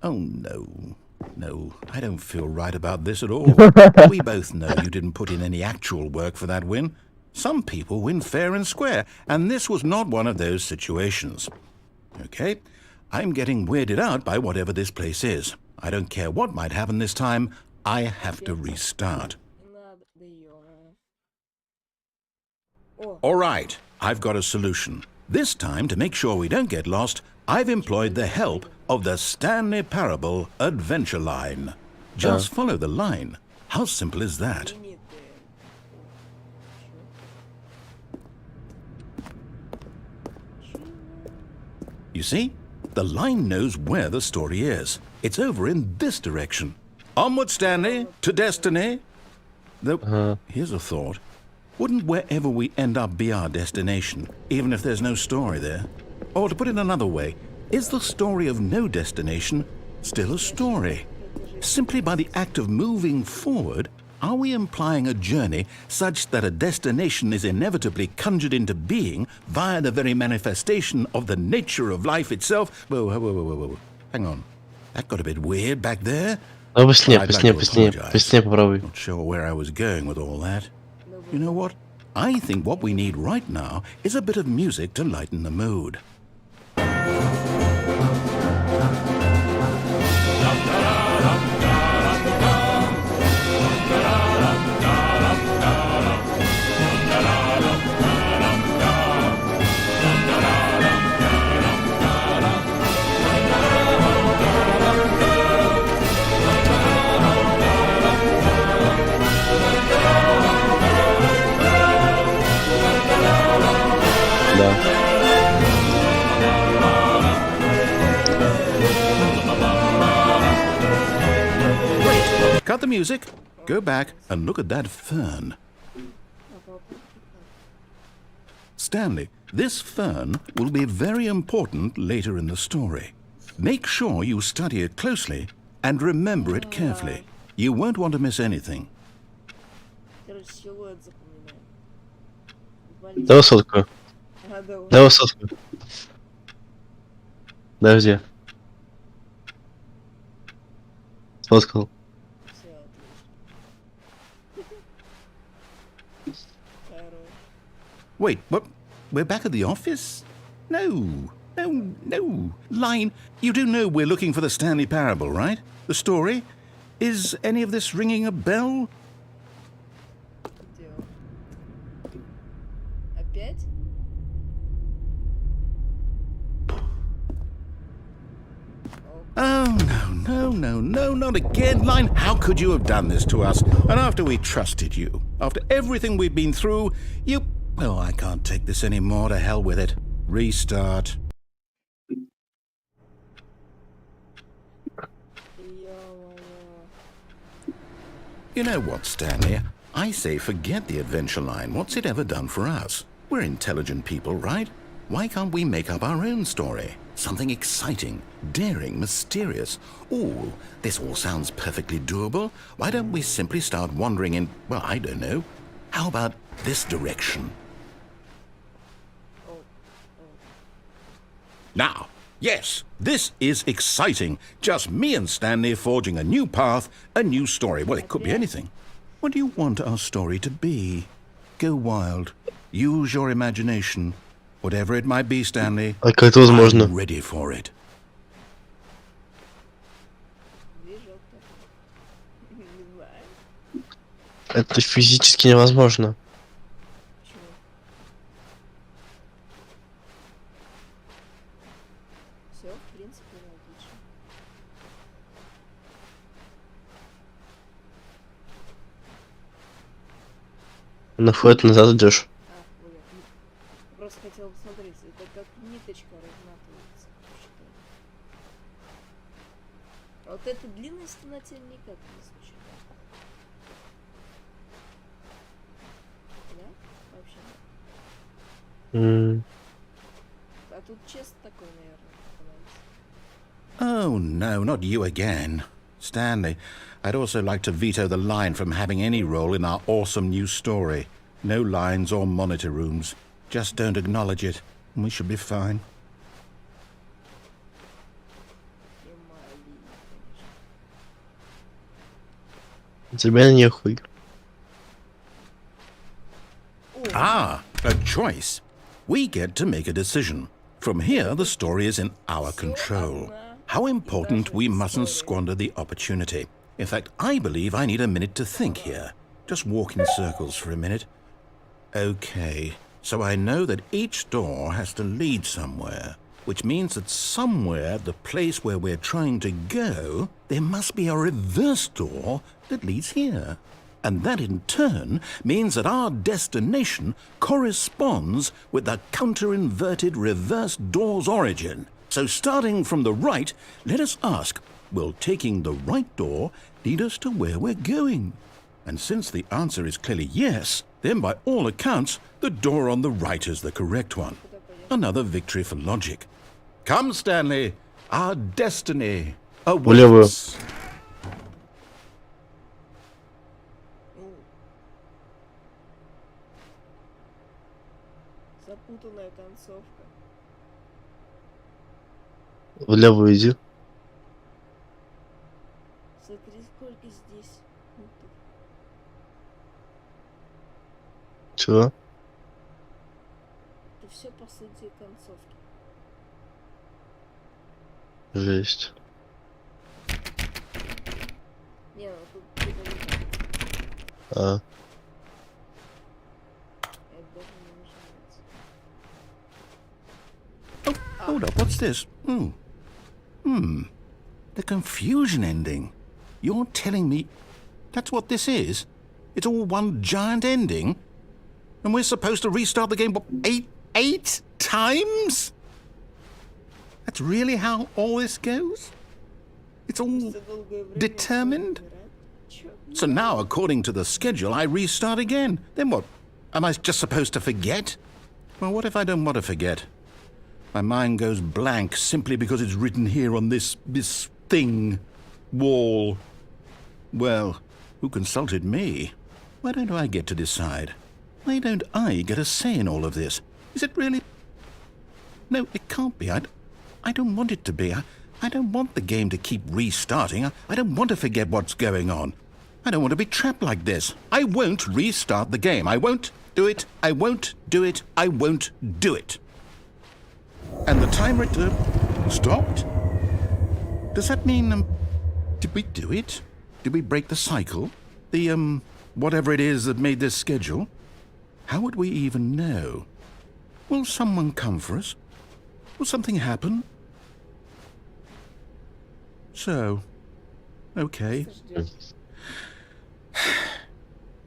Oh, no. No, I don't feel right about this at all. We both know you didn't put in any actual work for that win. Some people win fair and square, and this was not one of those situations. Okay, I'm getting weirded out by whatever this place is. I don't care what might happen this time, I have to restart. Не надо, да ё-моё. О, All right, I've got a solution. This time, to make sure we don't get lost, I've employed the help of the Stanley Parable Adventure Line. Just follow the line. How simple is that? лимиты. You see? The line knows where the story is. It's over in this direction. Onward, Stanley, to destiny. Though, here's a thought. Wouldn't wherever we end up be our destination, even if there's no story there? Or to put it another way, is the story of no destination still a story? Simply by the act of moving forward, are we implying a journey such that a destination is inevitably conjured into being via the very manifestation of the nature of life itself? Whoa. Hang on. That got a bit weird back there. Ну, быстрее, I'd like быстрее, to быстрее, apologize. быстрее попробуй. Not sure where I was going with all that. You know what? I think what we need right now is a bit of music to lighten the mood. Да. cut the music, go back and look at that fern. Stanley, this fern will be very important later in the story. Make sure you study it closely and remember it carefully. You won't want to miss anything. Короче, силуэт запоминаем. Давай сотку. Ага, давай. Давай сотку. Подожди. Сфоткал. Всё, отлично. Хорош. Wait, what? We're back at the office? No. Line, you do know we're looking for the Stanley Parable, right? The story? Is any of this ringing a bell? Где он? Опять? Oh, no, not again. Line, how could you have done this to us? And after we trusted you, after everything we've been through, you... Oh, I can't take this anymore. To hell with it. Restart. Ё-моё. You know what, Stanley? I say forget the adventure line. What's it ever done for us? We're intelligent people, right? Why can't we make up our own story? Something exciting, daring, mysterious. Ooh, this all sounds perfectly doable. Why don't we simply start wandering in, well, I don't know. How about this direction? Now, yes, this is exciting. Just me and Stanley forging a new path, a new story. Well, it could be anything. What do you want our story to be? Go wild. Use your imagination. Whatever it might be, Stanley, А как это возможно? I'm ready for it. Движок такой. Не знаю. Это физически невозможно. Почему? Все, в принципе, логично. На вход назад идешь. Вот. Я просто хотел посмотреть, это как ниточка разматывается. Считай. А вот эта длинность на тебе никак не звучит. Да? Вообще нет. А тут чест такой, наверное, становится. Oh, no, not you again. Stanley, I'd also like to veto the line from having any role in our awesome new story. No lines or monitor rooms. Just don't acknowledge it, and we should be fine. Прямая линия, конечно. Тебе нехуй. Ah, a choice. We get to make a decision. From here, the story is in our control. How important we mustn't squander the opportunity. In fact, I believe I need a minute to think here. Just walk in circles for a minute. Okay, so I know that each door has to lead somewhere, which means that somewhere, the place where we're trying to go, there must be a reverse door that leads here. And that in turn means that our destination corresponds with the counter-inverted reverse door's origin. So starting from the right, let us ask, will taking the right door lead us to where we're going? And since the answer is clearly yes, then by all accounts, the door on the right is the correct one. Another victory for logic. Come, Stanley, our destiny awaits. Запутанная концовка. Влево иди. Смотри, сколько здесь пунктов. Чего? Это все по сути концовки. Жесть. Не, ну тут типа не так. А. Это даже не нажимается. Hold up, what's this? The confusion ending. You're telling me that's what this is? It's all one giant ending? And we're supposed to restart the game, what, eight times? That's really how all this goes? It's all За долгое время determined? играть. So now, according to the schedule, I restart again. Then what? Am I just supposed to forget? Well, what if I don't want to forget? My mind goes blank simply because it's written here on this thing, wall. Well, who consulted me? Why don't I get to decide? Why don't I get a say in all of this? Is it really? No, it can't be. I don't want it to be. I don't want the game to keep restarting. I don't want to forget what's going on. I don't want to be trapped like this. I won't restart the game. I won't do it. I won't do it. I won't do it. And the timer stopped? Does that mean, did we do it? Did we break the cycle? The, whatever it is that made this schedule? How would we even know? Will someone come for us? Will something happen? So, okay.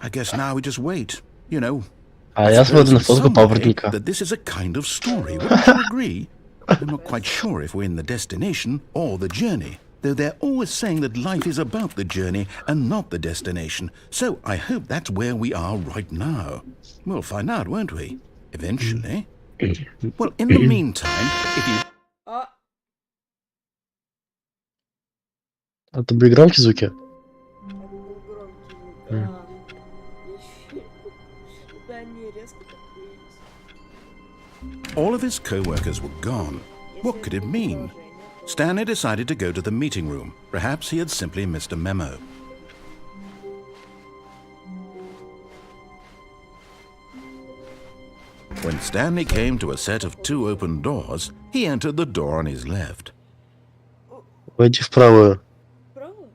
I guess now we just wait, you know. А я смотрю на фотку папоротника. That this is a kind of story, wouldn't you agree? I'm not quite sure if we're in the destination or the journey, though they're always saying that life is about the journey and not the destination. So I hope that's where we are right now. We'll find out, won't we? Eventually. Well, in the meantime, if you... А, Это были громкие звуки? это был громкий звук. А, да не, резко так появился. all of his co-workers were gone, what could it mean? Stanley decided to go to the meeting room. Perhaps he had simply missed a memo. When Stanley came to a set of 2 open doors, he entered the door on his left. Войди в правую. Вправо?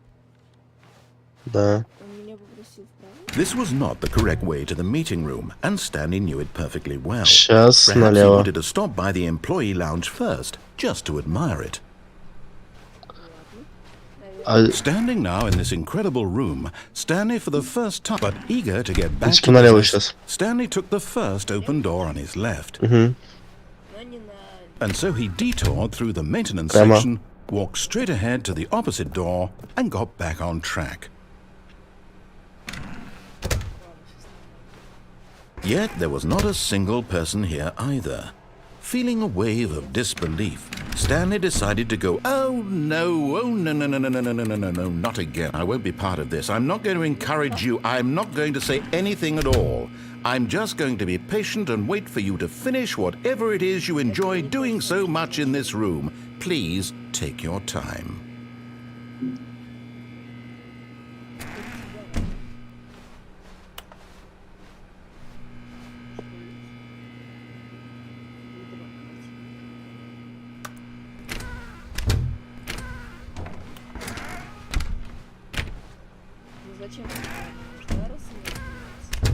Да. Он меня попросил вправо? This was not the correct way to the meeting room, and Stanley knew it perfectly well. Сейчас Perhaps he налево. wanted to stop by the employee lounge first, just to admire it. А Standing now in this incredible room, Stanley for the first time, but eager to get back Значит, to налево business, сейчас. Stanley took the first open door on his left. Угу. Но не надо. And so he detoured through the maintenance Прямо. section, walked straight ahead to the opposite door, and got back on track. Yet there was not a single person here either. Feeling a wave of disbelief, Stanley decided to go, oh no, not again. I won't be part of this. I'm not going to encourage you. I'm not going to say anything at all. I'm just going to be patient and wait for you to finish whatever it is you enjoy doing so much in this room. Please take your time. Ну зачем? Нужно раз и разбираться.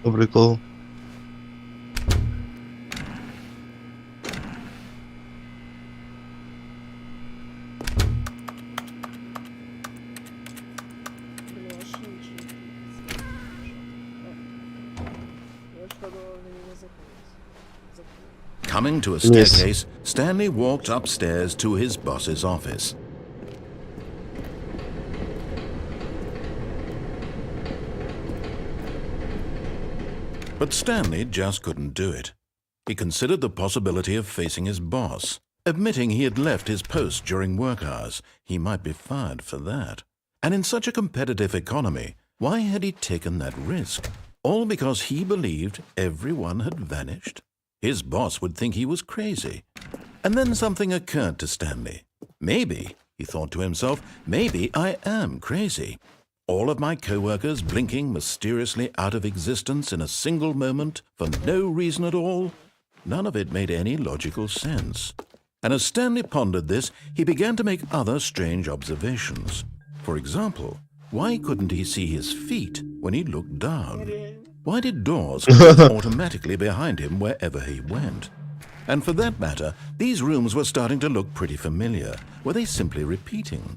По приколу. Блин, вообще ничего не видится. Я уж подумала, на меня закрылось. Coming to a Yes. staircase, Stanley walked upstairs to his boss's office. But Stanley just couldn't do it. He considered the possibility of facing his boss, admitting he had left his post during work hours. He might be fired for that. And in such a competitive economy, why had he taken that risk? All because he believed everyone had vanished? His boss would think he was crazy. And then something occurred to Stanley. Maybe, he thought to himself, maybe I am crazy. All of my co-workers blinking mysteriously out of existence in a single moment for no reason at all? None of it made any logical sense. And as Stanley pondered this, he began to make other strange observations. For example, why couldn't he see his feet when he looked down? Why did doors close automatically behind him wherever he went? And for that matter, these rooms were starting to look pretty familiar. Were they simply repeating?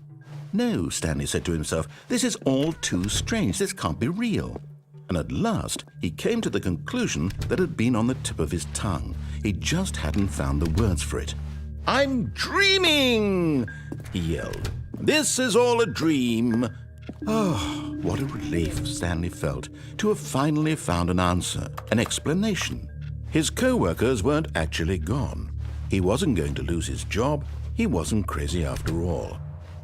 No, Stanley said to himself, this is all too strange. This can't be real. And at last, he came to the conclusion that had been on the tip of his tongue. He just hadn't found the words for it. I'm dreaming, he yelled. This is all a dream. Oh, what a relief Stanley felt to have finally found an answer, an explanation. His co-workers weren't actually gone. He wasn't going to lose his job. He wasn't crazy after all.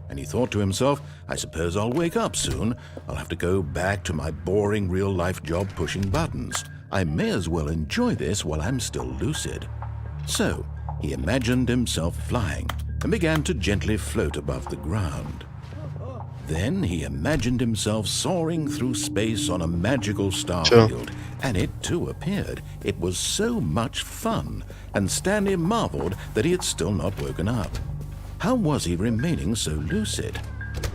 And he thought to himself, I suppose I'll wake up soon. I'll have to go back to my boring real-life job pushing buttons. I may as well enjoy this while I'm still lucid. So, he imagined himself flying and began to gently float above the ground. Then he imagined himself soaring through space on a magical star field, and it too appeared. It was so much fun, and Stanley marveled that he had still not woken up. How was he remaining so lucid?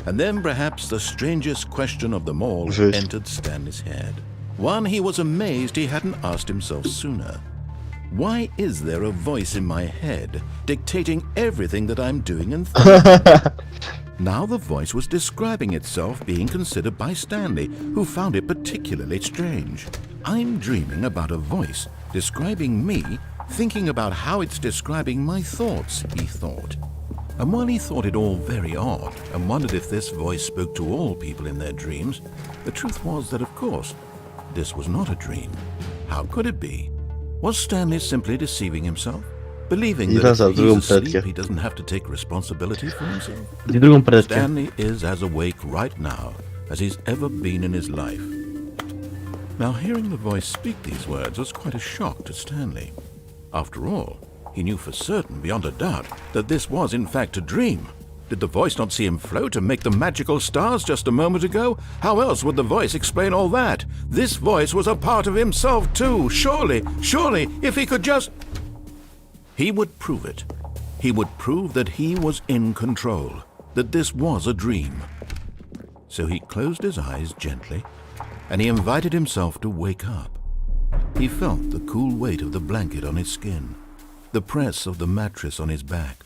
And then perhaps the strangest question of them all entered Stanley's head. One he was amazed he hadn't asked himself sooner. Why is there a voice in my head dictating everything that I'm doing and thinking? Now the voice was describing itself being considered by Stanley, who found it particularly strange. I'm dreaming about a voice describing me, thinking about how it's describing my thoughts, he thought. And while he thought it all very odd and wondered if this voice spoke to all people in their dreams, the truth was that, of course, this was not a dream. How could it be? Was Stanley simply deceiving himself? Believing that if he's asleep, he doesn't have to take responsibility for himself? Stanley is as awake right now as he's ever been in his life. Now, hearing the voice speak these words was quite a shock to Stanley. After all, he knew for certain, beyond a doubt, that this was in fact a dream. Did the voice not see him float and make the magical stars just a moment ago? How else would the voice explain all that? This voice was a part of himself too. Surely, if he could just... He would prove it. He would prove that he was in control, that this was a dream. So he closed his eyes gently, and he invited himself to wake up. He felt the cool weight of the blanket on his skin, the press of the mattress on his back,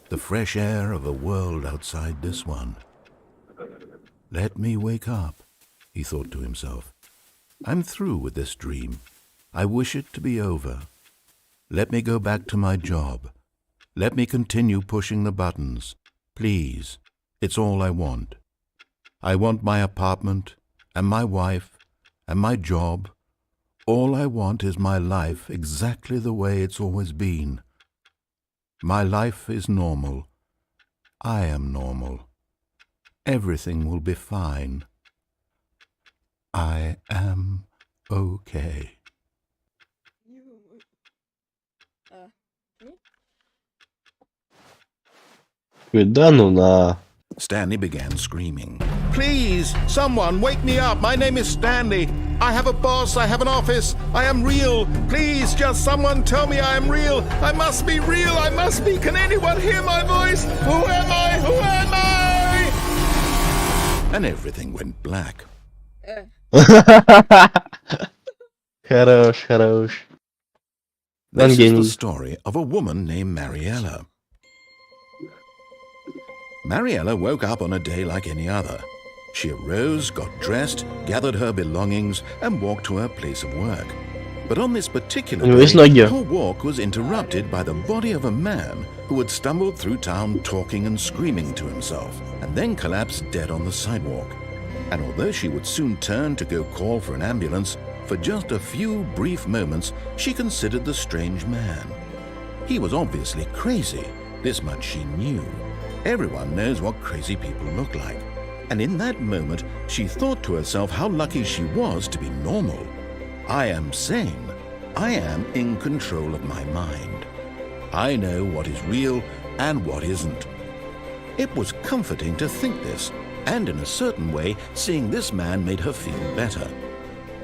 the fresh air of a world outside this one. Let me wake up, he thought to himself. I'm through with this dream. I wish it to be over. Let me go back to my job. Let me continue pushing the buttons. Please, it's all I want. I want my apartment and my wife and my job. All I want is my life exactly the way it's always been. My life is normal. I am normal. Everything will be fine. I am okay. Да ну на. Stanley began screaming. Please, someone, wake me up. My name is Stanley. I have a boss. I have an office. I am real. Please, just someone tell me I am real. I must be real. I must be. Can anyone hear my voice? Who am I? Who am I? And everything went black. Хорош. This is the story of a woman named Mariella. Mariella woke up on a day like any other. She arose, got dressed, gathered her belongings, and walked to her place of work. But on this particular day, her walk was interrupted by the body of a man who had stumbled through town talking and screaming to himself, and then collapsed dead on the sidewalk. And although she would soon turn to go call for an ambulance, for just a few brief moments she considered the strange man. He was obviously crazy, this much she knew. Everyone knows what crazy people look like. And in that moment, she thought to herself how lucky she was to be normal. I am sane. I am in control of my mind. I know what is real and what isn't. It was comforting to think this, and in a certain way, seeing this man made her feel better.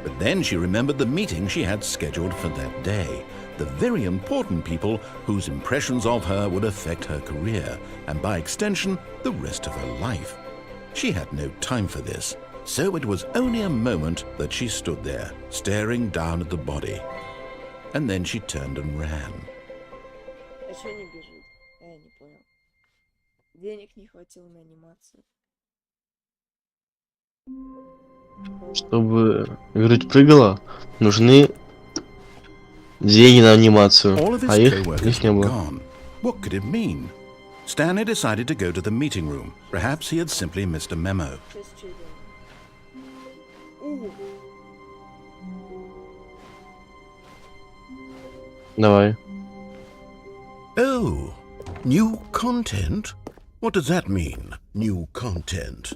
But then she remembered the meeting she had scheduled for that day. The very important people whose impressions of her would affect her career, and by extension, the rest of her life. She had no time for this, so it was only a moment that she stood there, staring down at the body. And then she turned and ran. А чё не бежит? Я не понял. Денег не хватило на анимацию. Чтобы грудь прыгала, нужны деньги на анимацию, All of his а их co-workers не were было. gone. What could it mean? Stanley decided to go to the meeting room. Perhaps he had simply missed a memo. Сейчас что делаем? Давай. Oh, new content? What does that mean, new content?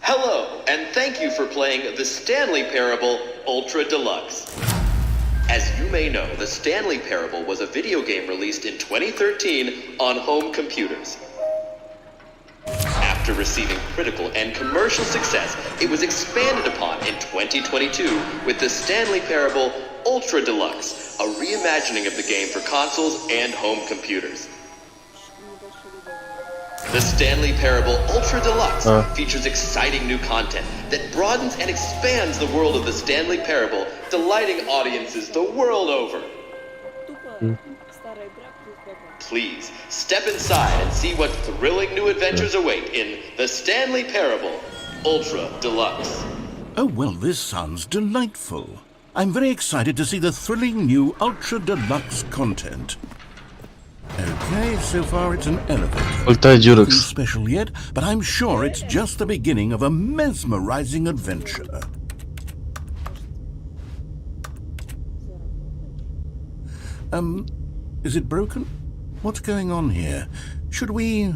Hello, and thank you for playing the Stanley Parable Ultra Deluxe. As you may know, the Stanley Parable was a video game released in 2013 on home computers. After receiving critical and commercial success, it was expanded upon in 2022 with the Stanley Parable Ultra Deluxe, a reimagining of the game for consoles and home computers. The Stanley Parable Ultra Deluxe features exciting new content that broadens and expands the world of the Stanley Parable, delighting audiences the world over. Please, step inside and see what thrilling new adventures await in the Stanley Parable Ultra Deluxe. Oh, well, this sounds delightful. I'm very excited to see the thrilling new Ultra Deluxe content. Okay, so far it's an elevator. Ultra Nothing Deluxe. special yet, but I'm sure it's just the beginning of a mesmerizing adventure. Is it broken? What's going on here? Should we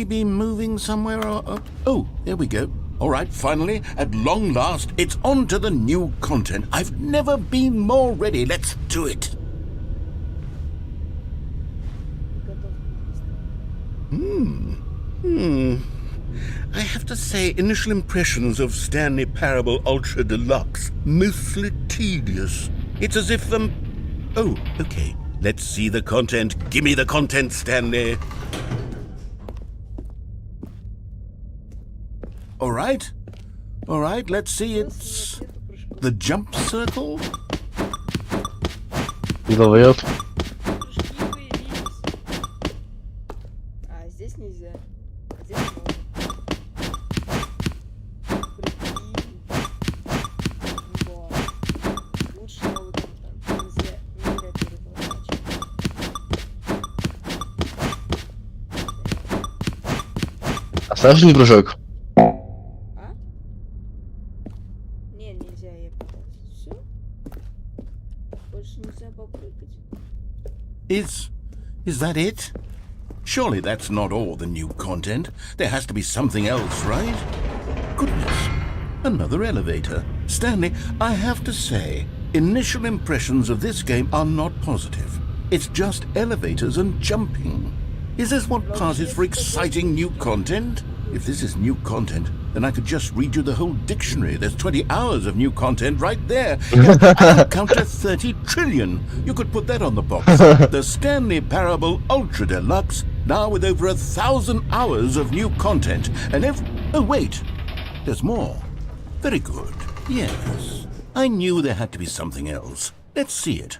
be moving somewhere or... Oh, there we go. All right, finally, at long last, it's on to the new content. I've never been more ready. Let's do it. I have to say, initial impressions of Stanley Parable Ultra Deluxe, mostly tedious. It's as if, Oh, okay. Let's see the content. Give me the content, Stanley. All right, let's see. It's the jump circle. Говорят. Прыжки появились. А здесь нельзя. Здесь можно. Прыжки. Во. Лучше новый контент. Нельзя переплачивать. Оставь мне прыжок. А? Не, нельзя, я пытался. Все? Больше нельзя попрыгать. Is that it? Surely that's not all the new content. There has to be something else, right? Goodness, another elevator. Stanley, I have to say, initial impressions of this game are not positive. It's just elevators and jumping. Is this what passes for exciting new content? If this is new content, then I could just read you the whole dictionary. There's 20 hours of new content right there. I could count to 30 trillion. You could put that on the box. The Stanley Parable Ultra Deluxe, now with over 1,000 hours of new content. And oh, wait, there's more. Very good. Yes, I knew there had to be something else. Let's see it.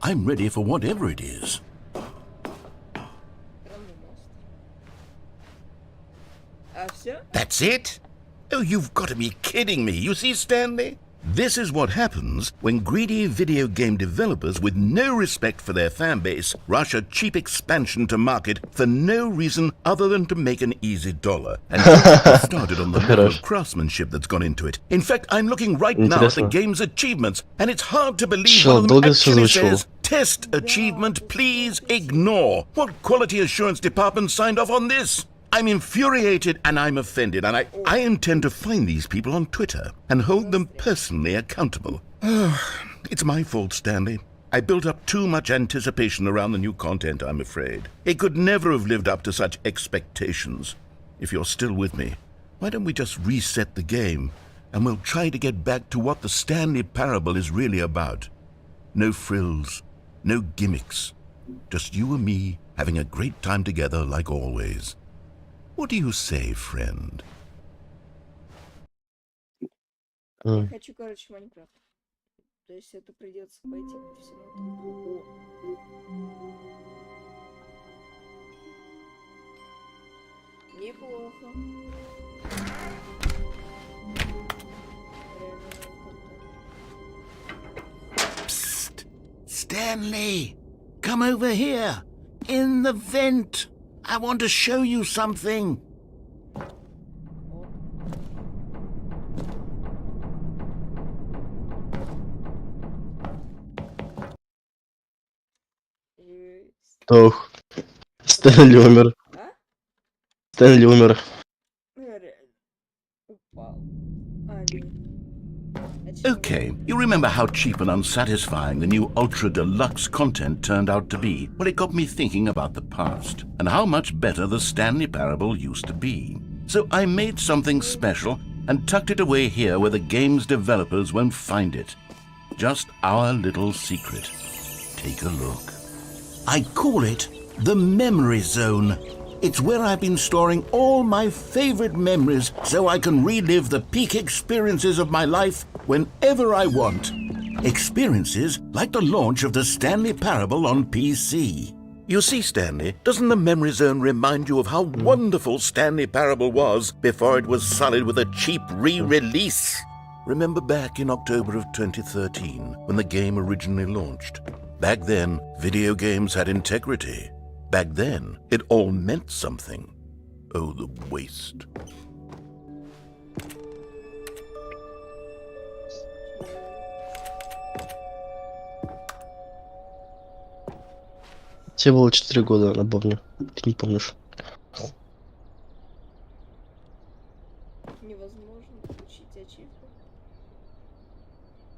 I'm ready for whatever it is. А все? That's it? Oh, you've got to be kidding me. You see, Stanley? This is what happens when greedy video game developers with no respect for their fan base rush a cheap expansion to market for no reason other than to make an easy dollar. And don't get me started on the level of craftsmanship that's gone into it. In fact, I'm looking right now at the Интересно. game's achievements, and it's hard to believe Чё, one of them долго всё actually звучало? says, "Test achievement, please ignore." What quality assurance department signed off on this? I'm infuriated and I'm offended, and I intend to find these people on Twitter and hold them personally accountable. It's my fault, Stanley. I built up too much anticipation around the new content, I'm afraid. It could never have lived up to such expectations. If you're still with me, why don't we just reset the game and we'll try to get back to what the Stanley Parable is really about. No frills, no gimmicks. Just you and me having a great time together like always. What do you say, friend? Я хочу, короче, Майнкрафт. То есть это придется пойти по всему. Неплохо. Psst! Stanley! Come over here! In the vent! I want to show you something! Ох, Стэнли умер. А? Стэнли умер. Реально. Упал. А, нет. А чё? Okay, you remember how cheap and unsatisfying the new Ultra Deluxe content turned out to be? Well, it got me thinking about the past and how much better the Stanley Parable used to be. So I made something special and tucked it away here where the game's developers won't find it. Just our little secret. Take a look. I call it the Memory Zone. It's where I've been storing all my favorite memories so I can relive the peak experiences of my life whenever I want. Experiences like the launch of the Stanley Parable on PC. You see, Stanley, doesn't the Memory Zone remind you of how wonderful Stanley Parable was before it was sullied with a cheap re-release? Remember back in October of 2013 when the game originally launched? Back then, video games had integrity. Back then, it all meant something. Oh, the waste. Тебе было 4 года, напомню. Ты не помнишь. Невозможно получить ачивку.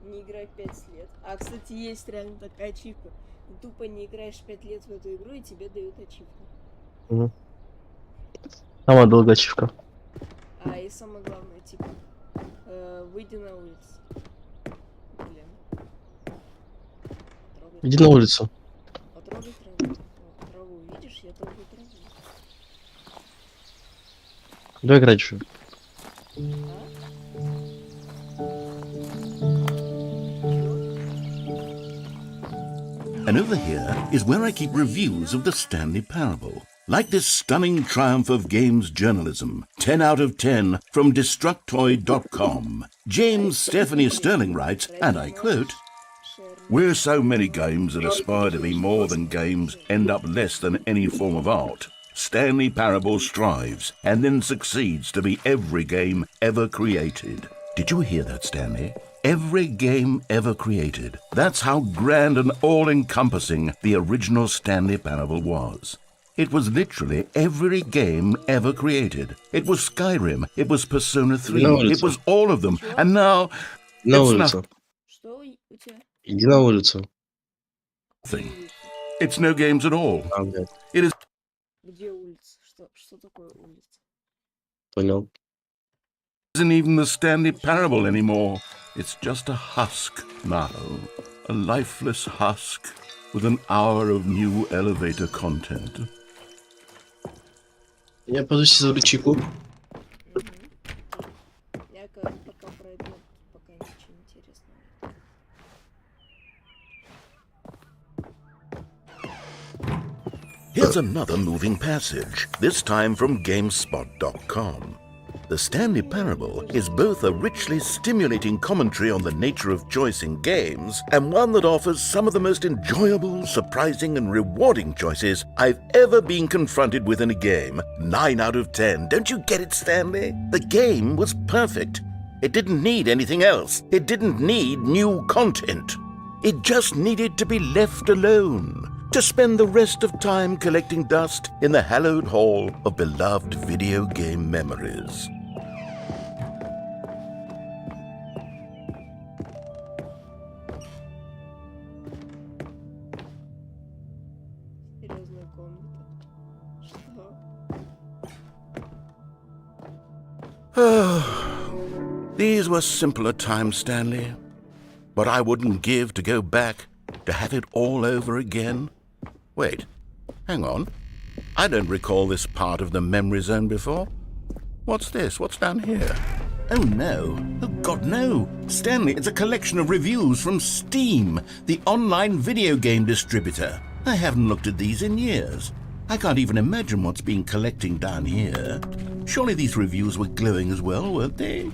Не играй 5 лет. А, кстати, есть реально такая ачивка. Ты тупо не играешь 5 лет в эту игру, и тебе дают ачивку. Угу. Самая долгая ачивка. А и самое главное, типа, выйди на улицу. Блин. Потрогай Иди на улицу. Потрогай траву. Вот, траву видишь, я трогаю траву. Давай играть еще. And over here is where I keep reviews of the Stanley Parable. Like this stunning triumph of games journalism, 10 out of 10 from Destructoid.com. James Stephanie Sterling writes, and I quote, "Where so many games that aspire to be more than games end up less than any form of art, Stanley Parable strives and then succeeds to be every game ever created." Did you hear that, Stanley? Every game ever created. That's how grand and all-encompassing the original Stanley Parable was. It was literally every game ever created. It was Skyrim, it was Persona 3, it was all of them. And now, На it's улицу. Что у тебя? Иди на улицу. nothing. It's no games at all. А, блядь, Где улица? Что такое улица? понял. It isn't even the Stanley Parable anymore. It's just a husk now. A lifeless husk with an hour of new elevator content. Я пойду сейчас заберу чайку. Я пока пройду, пока ничего интересного. Here's another moving passage, this time from GameSpot.com. The Stanley Parable is both a richly stimulating commentary on the nature of choice in games and one that offers some of the most enjoyable, surprising, and rewarding choices I've ever been confronted with in a game. 9 out of 10. Don't you get it, Stanley? The game was perfect. It didn't need anything else. It didn't need new content. It just needed to be left alone, to spend the rest of time collecting dust in the hallowed hall of beloved video game memories. Серьезная комната. Что? These were simpler times, Stanley. But I wouldn't give to go back, to have it all over again. Wait, hang on. I don't recall this part of the memory zone before. What's this? What's down here? Oh no. Oh God, no. Stanley, it's a collection of reviews from Steam, the online video game distributor. I haven't looked at these in years. I can't even imagine what's been collecting down here. Surely these reviews were glowing as well, weren't they?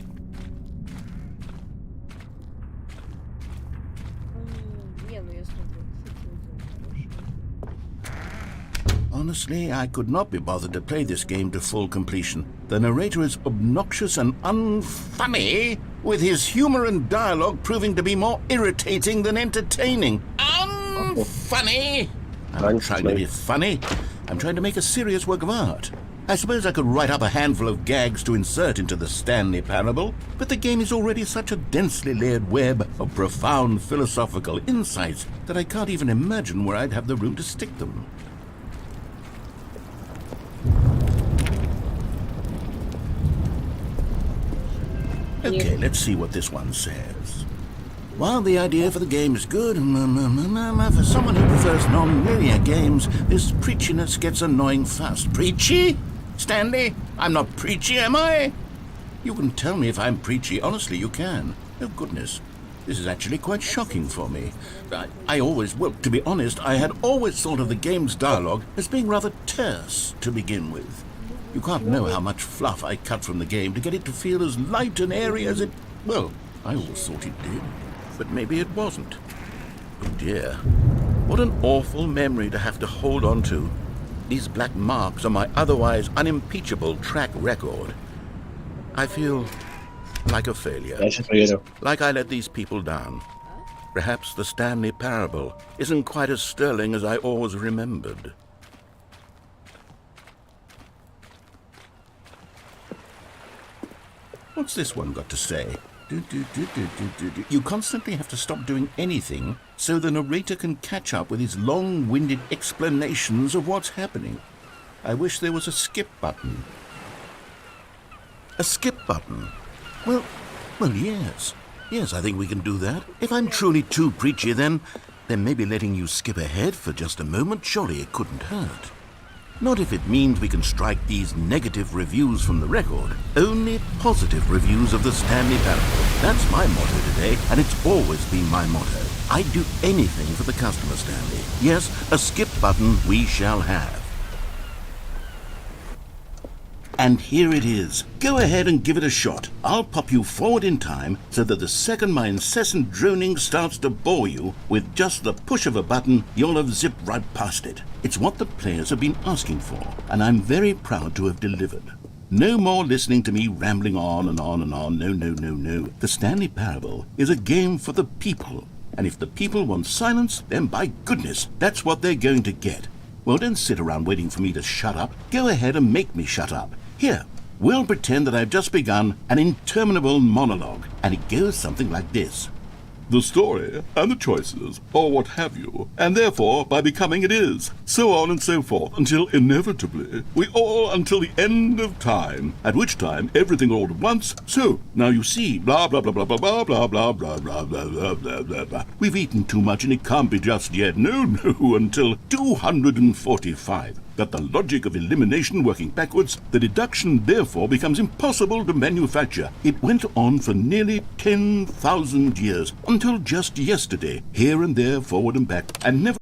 Не, ну я смотрю, кстати, Honestly, I could not be bothered to play this game to full completion. The narrator is obnoxious and unfunny, with his humor and dialogue proving to be more irritating than entertaining. Unfunny! I'm not trying to be funny. I'm trying to make a serious work of art. I suppose I could write up a handful of gags to insert into the Stanley Parable, but the game is already such a densely layered web of profound philosophical insights that I can't even imagine where I'd have the room to stick them. Okay, let's see what this one says. While the idea for the game is good, for someone who prefers non-linear games, this preachiness gets annoying fast. Preachy? Stanley, I'm not preachy, am I? You can tell me if I'm preachy. Honestly, you can. Oh, goodness. This is actually quite shocking for me. Well, to be honest, I had always thought of the game's dialogue as being rather terse to begin with. You can't know how much fluff I cut from the game to get it to feel as light and airy as it... Well, I always thought it did. But maybe it wasn't. Oh dear. What an awful memory to have to hold on to. These black marks on my otherwise unimpeachable track record. I feel like a failure. Like I let these people down. Perhaps the Stanley Parable isn't quite as sterling as I always remembered. What's this one got to say? You constantly have to stop doing anything so the narrator can catch up with his long-winded explanations of what's happening. I wish there was a skip button. A skip button? Well, yes. Yes, I think we can do that. If I'm truly too preachy, then maybe letting you skip ahead for just a moment, surely it couldn't hurt. Not if it means we can strike these negative reviews from the record. Only positive reviews of the Stanley Parable. That's my motto today, and it's always been my motto. I'd do anything for the customer, Stanley. Yes, a skip button we shall have. And here it is. Go ahead and give it a shot. I'll pop you forward in time so that the second my incessant droning starts to bore you, with just the push of a button, you'll have zipped right past it. It's what the players have been asking for, and I'm very proud to have delivered. No more listening to me rambling on and on and on. No. The Stanley Parable is a game for the people. And if the people want silence, then by goodness, that's what they're going to get. Well, don't sit around waiting for me to shut up. Go ahead and make me shut up. Here, we'll pretend that I've just begun an interminable monologue, and it goes something like this. The story and the choices, or what have you, and therefore by becoming it is, so on and so forth, until inevitably we all until the end of time, at which time everything all at once, so, now you see, blah blah blah blah blah blah blah blah blah blah blah blah blah blah blah. We've eaten too much and it can't be just yet, no, until 245. That the logic of elimination working backwards, the deduction therefore becomes impossible to manufacture. It went on for nearly 10,000 years, until just yesterday, here and there, forward and back, and never...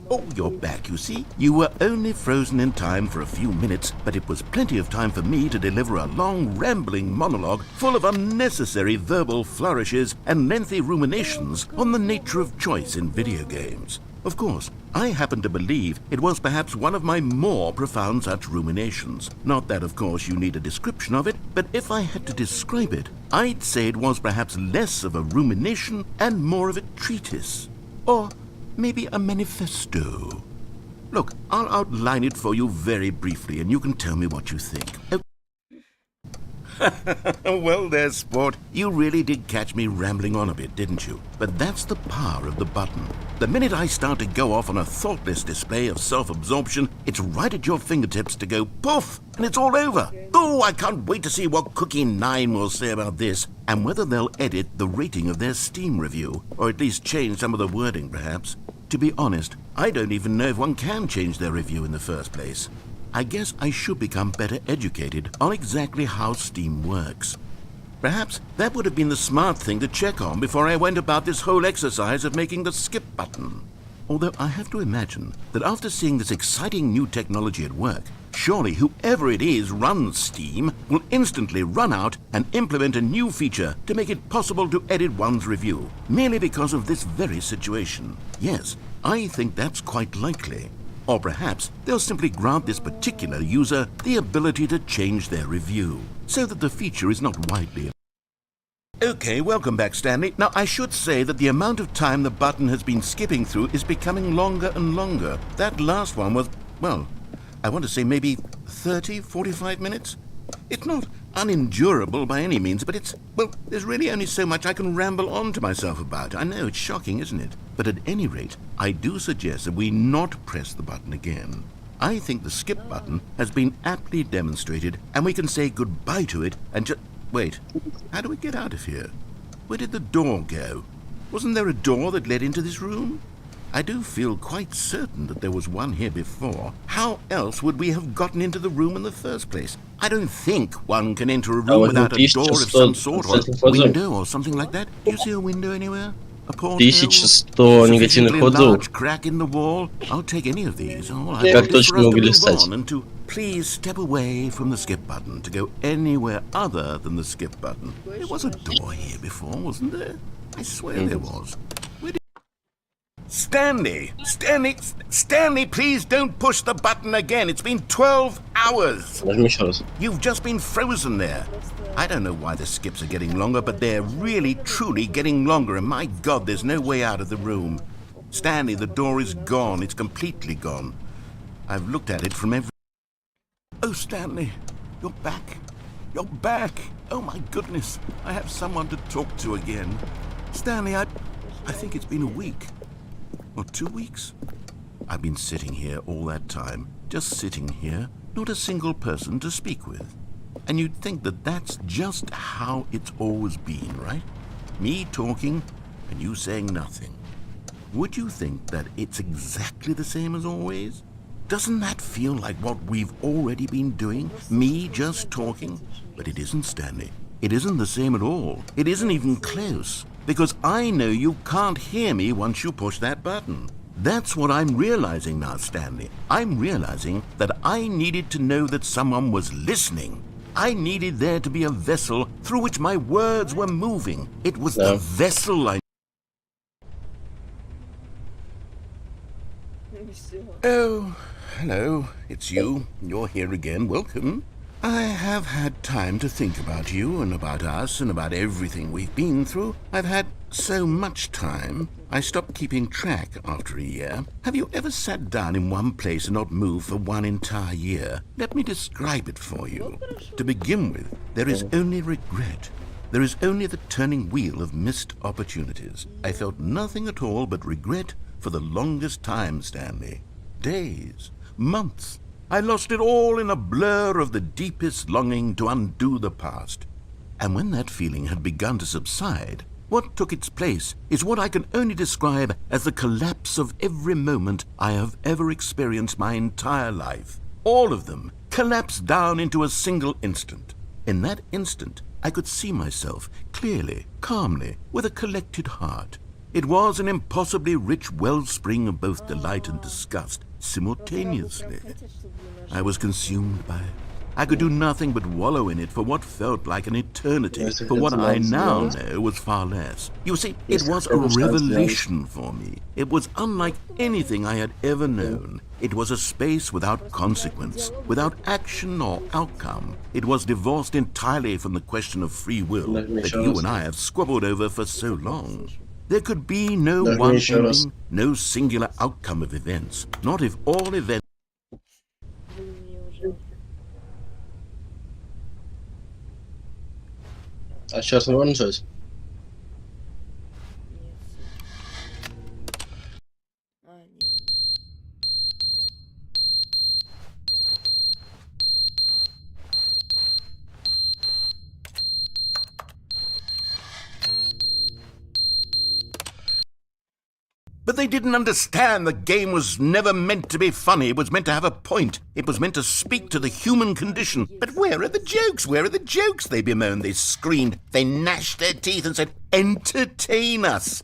Oh, you're back, you see. You were only frozen in time for a few minutes, but it was plenty of time for me to deliver a long, rambling monologue full of unnecessary verbal flourishes and lengthy ruminations on the nature of choice in video games. Of course, I happen to believe it was perhaps one of my more profound such ruminations. Not that, of course, you need a description of it, but if I had to describe it, I'd say it was perhaps less of a rumination and more of a treatise. Or maybe a manifesto. Look, I'll outline it for you very briefly, and you can tell me what you think. Well there, sport. You really did catch me rambling on a bit, didn't you? But that's the power of the button. The minute I start to go off on a thoughtless display of self-absorption, it's right at your fingertips to go poof, and it's all over. Oh, I can't wait to see what Cookie 9 will say about this, and whether they'll edit the rating of their Steam review, or at least change some of the wording, perhaps. To be honest, I don't even know if one can change their review in the first place. I guess I should become better educated on exactly how Steam works. Perhaps that would have been the smart thing to check on before I went about this whole exercise of making the skip button. Although I have to imagine that after seeing this exciting new technology at work, surely whoever it is runs Steam will instantly run out and implement a new feature to make it possible to edit one's review, merely because of this very situation. Yes, I think that's quite likely. Or perhaps they'll simply grant this particular user the ability to change their review, so that the feature is not widely. Okay, welcome back, Stanley. Now, I should say that the amount of time the button has been skipping through is becoming longer and longer. That last one was, well, I want to say maybe 30, 45 minutes? It's not unendurable by any means, but it's, well, there's really only so much I can ramble on to myself about. I know, it's shocking, isn't it? But at any rate, I do suggest that we not press the button again. I think the skip button has been aptly demonstrated, and we can say goodbye to it and just... Wait, how do we get out of here? Where did the door go? Wasn't there a door that led into this room? I do feel quite certain that there was one here before. How else would we have gotten into the room in the first place? I don't think one can enter a room without a door of some sort, or a window or something like that. Do you see a window anywhere? A porthole? 1100 негативных A отзывов. large crack in the wall? I'll take any of these. All I've Как got is точно for us to могли move стать? on and to please step away from the skip button, to go anywhere other than the skip button. There was a door here before, wasn't there? I swear there was. Where did... Stanley! Stanley, please don't push the button again. It's been 12 hours. Нажми еще раз. You've just been frozen there. I don't know why the skips are getting longer, but they're really, truly getting longer, and my God, there's no way out of the room. Stanley, the door is gone. It's completely gone. I've looked at it from every... Oh, Stanley, you're back. You're back. Oh, my goodness. I have someone to talk to again. Stanley, I think it's been a week. Or 2 weeks. I've been sitting here all that time. Just sitting here. Not a single person to speak with. And you'd think that that's just how it's always been, right? Me talking and you saying nothing. Would you think that it's exactly the same as always? Doesn't that feel like what we've already been doing? Me just talking? But it isn't, Stanley. It isn't the same at all. It isn't even close. Because I know you can't hear me once you push that button. That's what I'm realizing now, Stanley. I'm realizing that I needed to know that someone was listening. I needed there to be a vessel through which my words were moving. It was the vessel I... Oh, hello. It's you. You're here again. Welcome. I have had time to think about you and about us and about everything we've been through. I've had so much time. I stopped keeping track after a year. Have you ever sat down in one place and not moved for one entire year? Let me describe it for you. To begin with, there is only regret. There is only the turning wheel of missed opportunities. I felt nothing at all but regret for the longest time, Stanley. Days, months. I lost it all in a blur of the deepest longing to undo the past. And when that feeling had begun to subside, what took its place is what I can only describe as the collapse of every moment I have ever experienced my entire life. All of them collapsed down into a single instant. In that instant, I could see myself clearly, calmly, with a collected heart. It was an impossibly rich wellspring of both delight and disgust simultaneously. I was consumed by it. I could do nothing but wallow in it for what felt like an eternity, for what I now know was far less. You see, it was a revelation for me. It was unlike anything I had ever known. It was a space without consequence, without action or outcome. It was divorced entirely from the question of free will that you and I have squabbled over for so long. There could be no one ending, no singular outcome of events, not if all events... А сейчас можно начать? But they didn't understand the game was never meant to be funny. It was meant to have a point. It was meant to speak to the human condition. But where are the jokes? Where are the jokes? They bemoaned, they screamed, they gnashed their teeth and said, entertain us.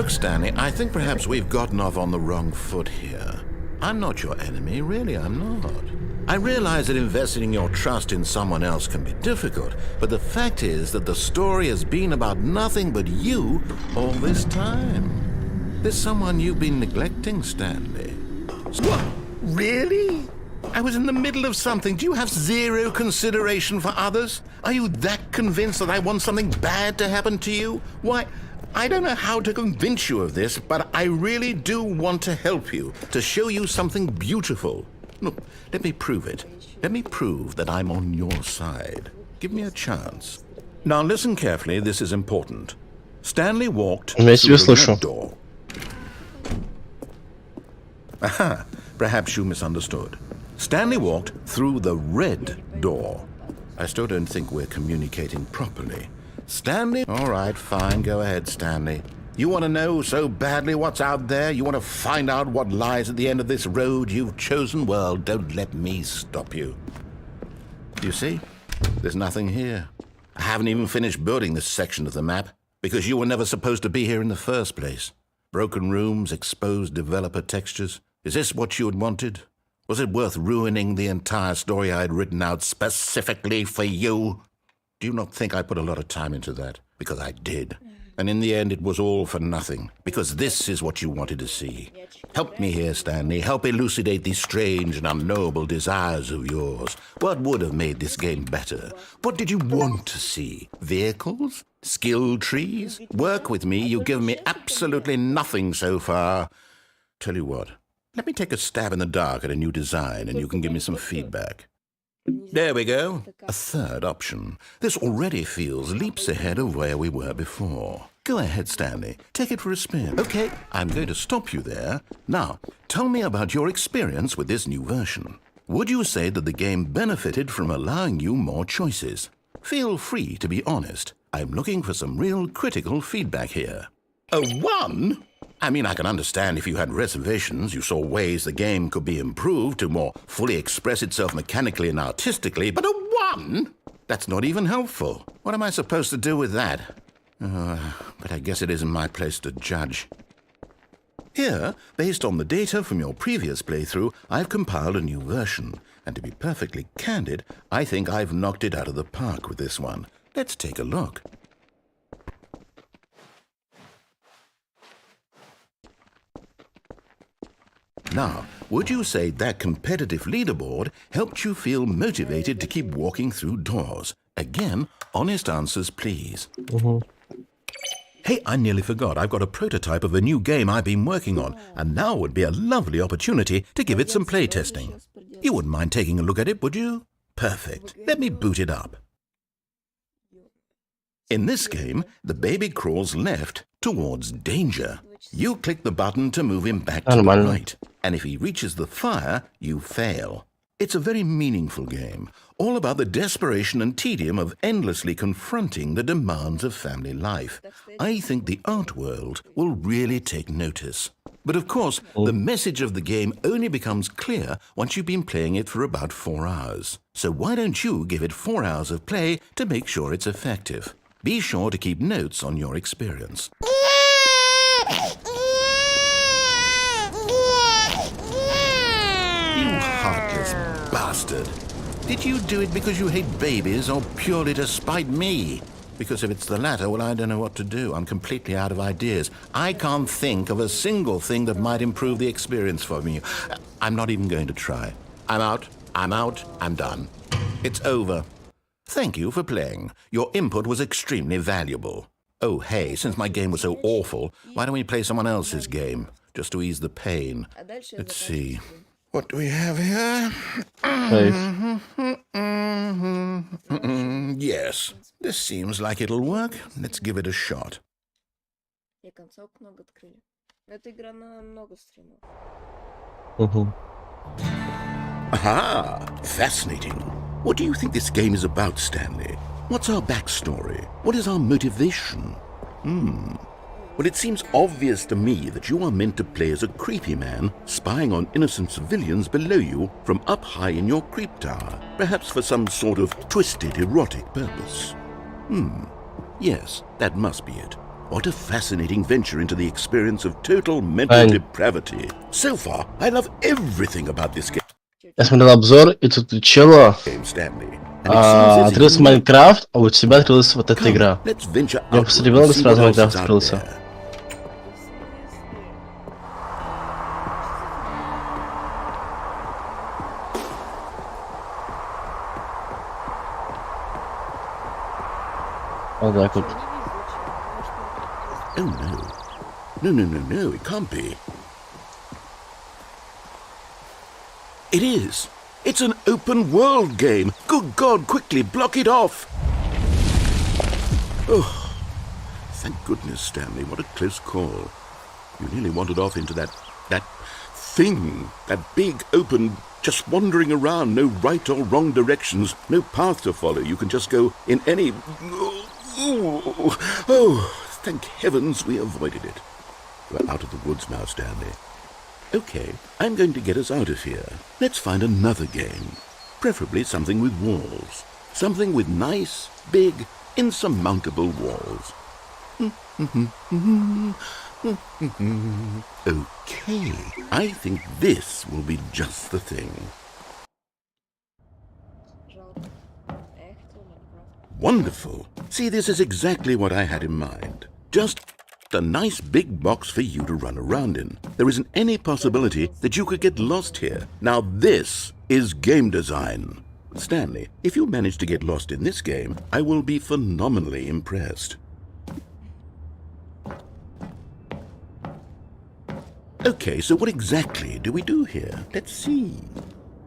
Look, Stanley, I think perhaps we've gotten off on the wrong foot here. I'm not your enemy, really, I'm not. I realize that investing your trust in someone else can be difficult, but the fact is that the story has been about nothing but you all this time. There's someone you've been neglecting, Stanley. What? Really? I was in the middle of something. Do you have zero consideration for others? Are you that convinced that I want something bad to happen to you? Why, I don't know how to convince you of this, but I really do want to help you, to show you something beautiful. Look, let me prove it. Let me prove that I'm on your side. Give me a chance. Now listen carefully, this is important. Stanley walked Я тебя through the слышу. red door. Aha, perhaps you misunderstood. Stanley walked through the red door. I still don't think we're communicating properly. Stanley? All right, fine, go ahead, Stanley. You want to know so badly what's out there? You want to find out what lies at the end of this road you've chosen? Well, don't let me stop you. You see? There's nothing here. I haven't even finished building this section of the map, because you were never supposed to be here in the first place. Broken rooms, exposed developer textures. Is this what you had wanted? Was it worth ruining the entire story I had written out specifically for you? Do you not think I put a lot of time into that? Because I did. And in the end, it was all for nothing, because this is what you wanted to see. Help me here, Stanley. Help elucidate these strange and unknowable desires of yours. What would have made this game better? What did you want to see? Vehicles? Skill trees? Work with me. You've given me absolutely nothing so far. Tell you what, let me take a stab in the dark at a new design, and you can give me some feedback. There we go. A third option. This already feels leaps ahead of where we were before. Go ahead, Stanley. Take it for a spin. Okay, I'm going to stop you there. Now, tell me about your experience with this new version. Would you say that the game benefited from allowing you more choices? Feel free to be honest. I'm looking for some real critical feedback here. A 1? I mean, I can understand if you had reservations, you saw ways the game could be improved to more fully express itself mechanically and artistically, but a 1? That's not even helpful. What am I supposed to do with that? But I guess it isn't my place to judge. Here, based on the data from your previous playthrough, I've compiled a new version. And to be perfectly candid, I think I've knocked it out of the park with this one. Let's take a look. Now, would you say that competitive leaderboard helped you feel motivated to keep walking through doors? Again, honest answers, please. Hey, I nearly forgot. I've got a prototype of a new game I've been working on, and now would be a lovely opportunity to give it some playtesting. You wouldn't mind taking a look at it, would you? Perfect. Let me boot it up. In this game, the baby crawls left towards danger. You click the button to move him back to the right, and if he reaches the fire, you fail. It's a very meaningful game, all about the desperation and tedium of endlessly confronting the demands of family life. I think the art world will really take notice. But of course, the message of the game only becomes clear once you've been playing it for about 4 hours. So why don't you give it 4 hours of play to make sure it's effective? Be sure to keep notes on your experience. You heartless bastard. Did you do it because you hate babies or purely to spite me? Because if it's the latter, well, I don't know what to do. I'm completely out of ideas. I can't think of a single thing that might improve the experience for me. I'm not even going to try. I'm out. I'm done. It's over. Thank you for playing. Your input was extremely valuable. Oh, hey, since my game was so awful, why don't we play someone else's game? Just to ease the pain. Let's see. What do we have here? Yes, this seems like it'll work. Let's give it a shot. Aha! Fascinating. What do you think this game is about, Stanley? What's our backstory? What is our motivation? Well, it seems obvious to me that you are meant to play as a creepy man spying on innocent civilians below you from up high in your creep tower, perhaps for some sort of twisted erotic purpose. Yes, that must be it. What a fascinating venture into the experience of total mental depravity. So far, I love everything about this Я смотрел обзор, и тут у чела game, Stanley. And it seems as if открылся you know- Майнкрафт, а у тебя открылась вот эта Come, игра. let's venture Я outward посмотрел, and see сразу what else Майнкрафт is out открылся. there. Вот так вот. Oh no. No, it can't be. It is. It's an open world game. Good God, quickly block it off. Oh, thank goodness, Stanley. What a close call. You nearly wandered off into that thing, that big open, just wandering around, no right or wrong directions, no path to follow. You can just go in any... Oh, thank heavens we avoided it. We're out of the woods now, Stanley. Okay, I'm going to get us out of here. Let's find another game. Preferably something with walls. Something with nice, big, insurmountable walls. Okay, I think this will be just the thing. Wonderful. See, this is exactly what I had in mind. Just a nice big box for you to run around in. There isn't any possibility that you could get lost here. Now this is game design. Stanley, if you manage to get lost in this game, I will be phenomenally impressed. Okay, so what exactly do we do here? Let's see.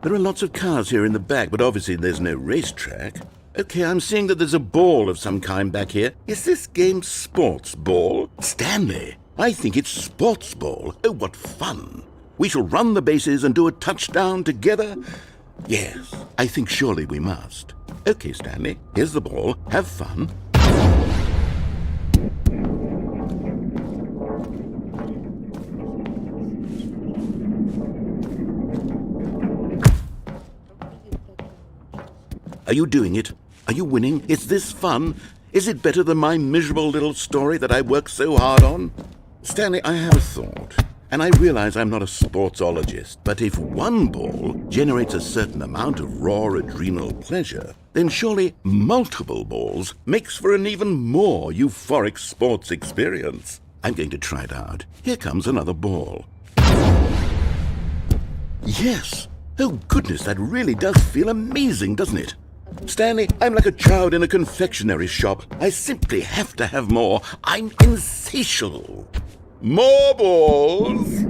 There are lots of cars here in the back, but obviously there's no racetrack. Okay, I'm seeing that there's a ball of some kind back here. Is this game sports ball? Stanley, I think it's sports ball. Oh, what fun. We shall run the bases and do a touchdown together. Yes, I think surely we must. Okay, Stanley, here's the ball. Have fun. Are you doing it? Are you winning? Is this fun? Is it better than my miserable little story that I worked so hard on? Stanley, I have a thought, and I realize I'm not a sportsologist, but if one ball generates a certain amount of raw adrenal pleasure, then surely multiple balls makes for an even more euphoric sports experience. I'm going to try it out. Here comes another ball. Yes! Oh goodness, that really does feel amazing, doesn't it? Stanley, I'm like a child in a confectionery shop. I simply have to have more. I'm insatiable. More balls!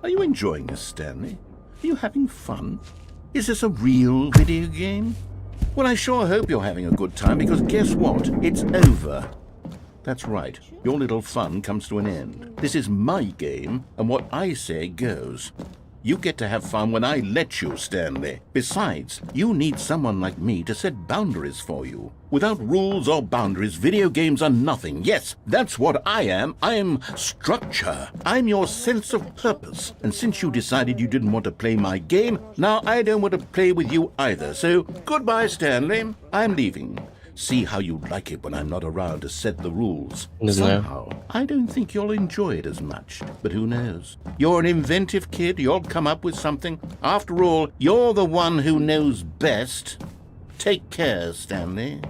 Are you enjoying this, Stanley? Are you having fun? Is this a real video game? Well, I sure hope you're having a good time, because guess what? It's over. That's right. Your little fun comes to an end. This is my game, and what I say goes. You get to have fun when I let you, Stanley. Besides, you need someone like me to set boundaries for you. Without rules or boundaries, video games are nothing. Yes, that's what I am. I'm structure. I'm your sense of purpose. And since you decided you didn't want to play my game, now I don't want to play with you either. So, goodbye, Stanley. I'm leaving. See how you like it when I'm not around to set the rules. Somehow, I don't think you'll enjoy it as much. But who knows? You're an inventive kid. You'll come up with something. After all, you're the one who knows best. Take care, Stanley.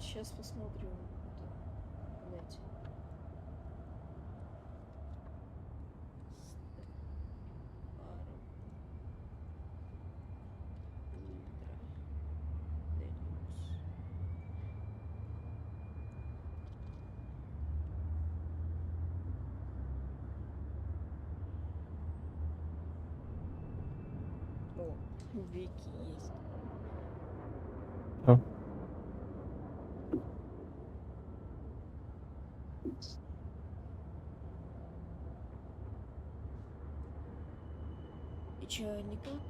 Сейчас посмотрим. Вики есть. А? И чё, никак? Нет?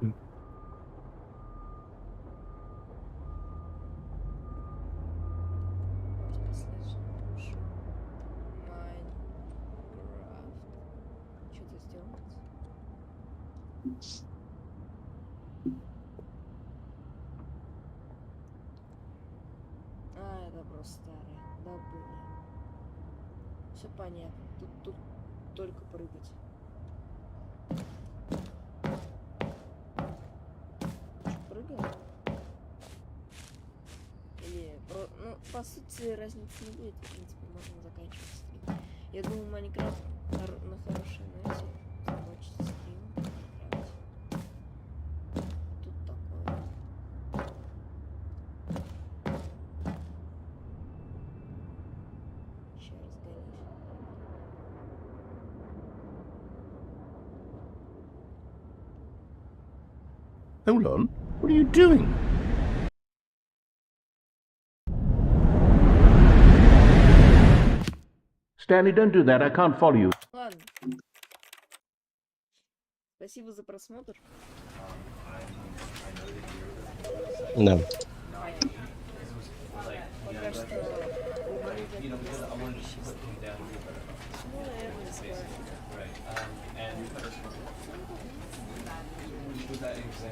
М. Майнкрафт. Что-то сделать? А, это просто старое. Да, было. Все понятно. Тут только прыгать. Прыгаем? Или, ну, по сути, разницы не будет. В принципе, можно заканчивать стрим. Я думаю, Майнкрафт на хорошей ноте закончить стрим в Майнкрафте. А тут такое. Сейчас разгонюсь. Hold on. What are you doing? Stanley, don't do that. I can't follow you. Ладно. Спасибо за просмотр. Да. Пока что ну, наверное, скоро.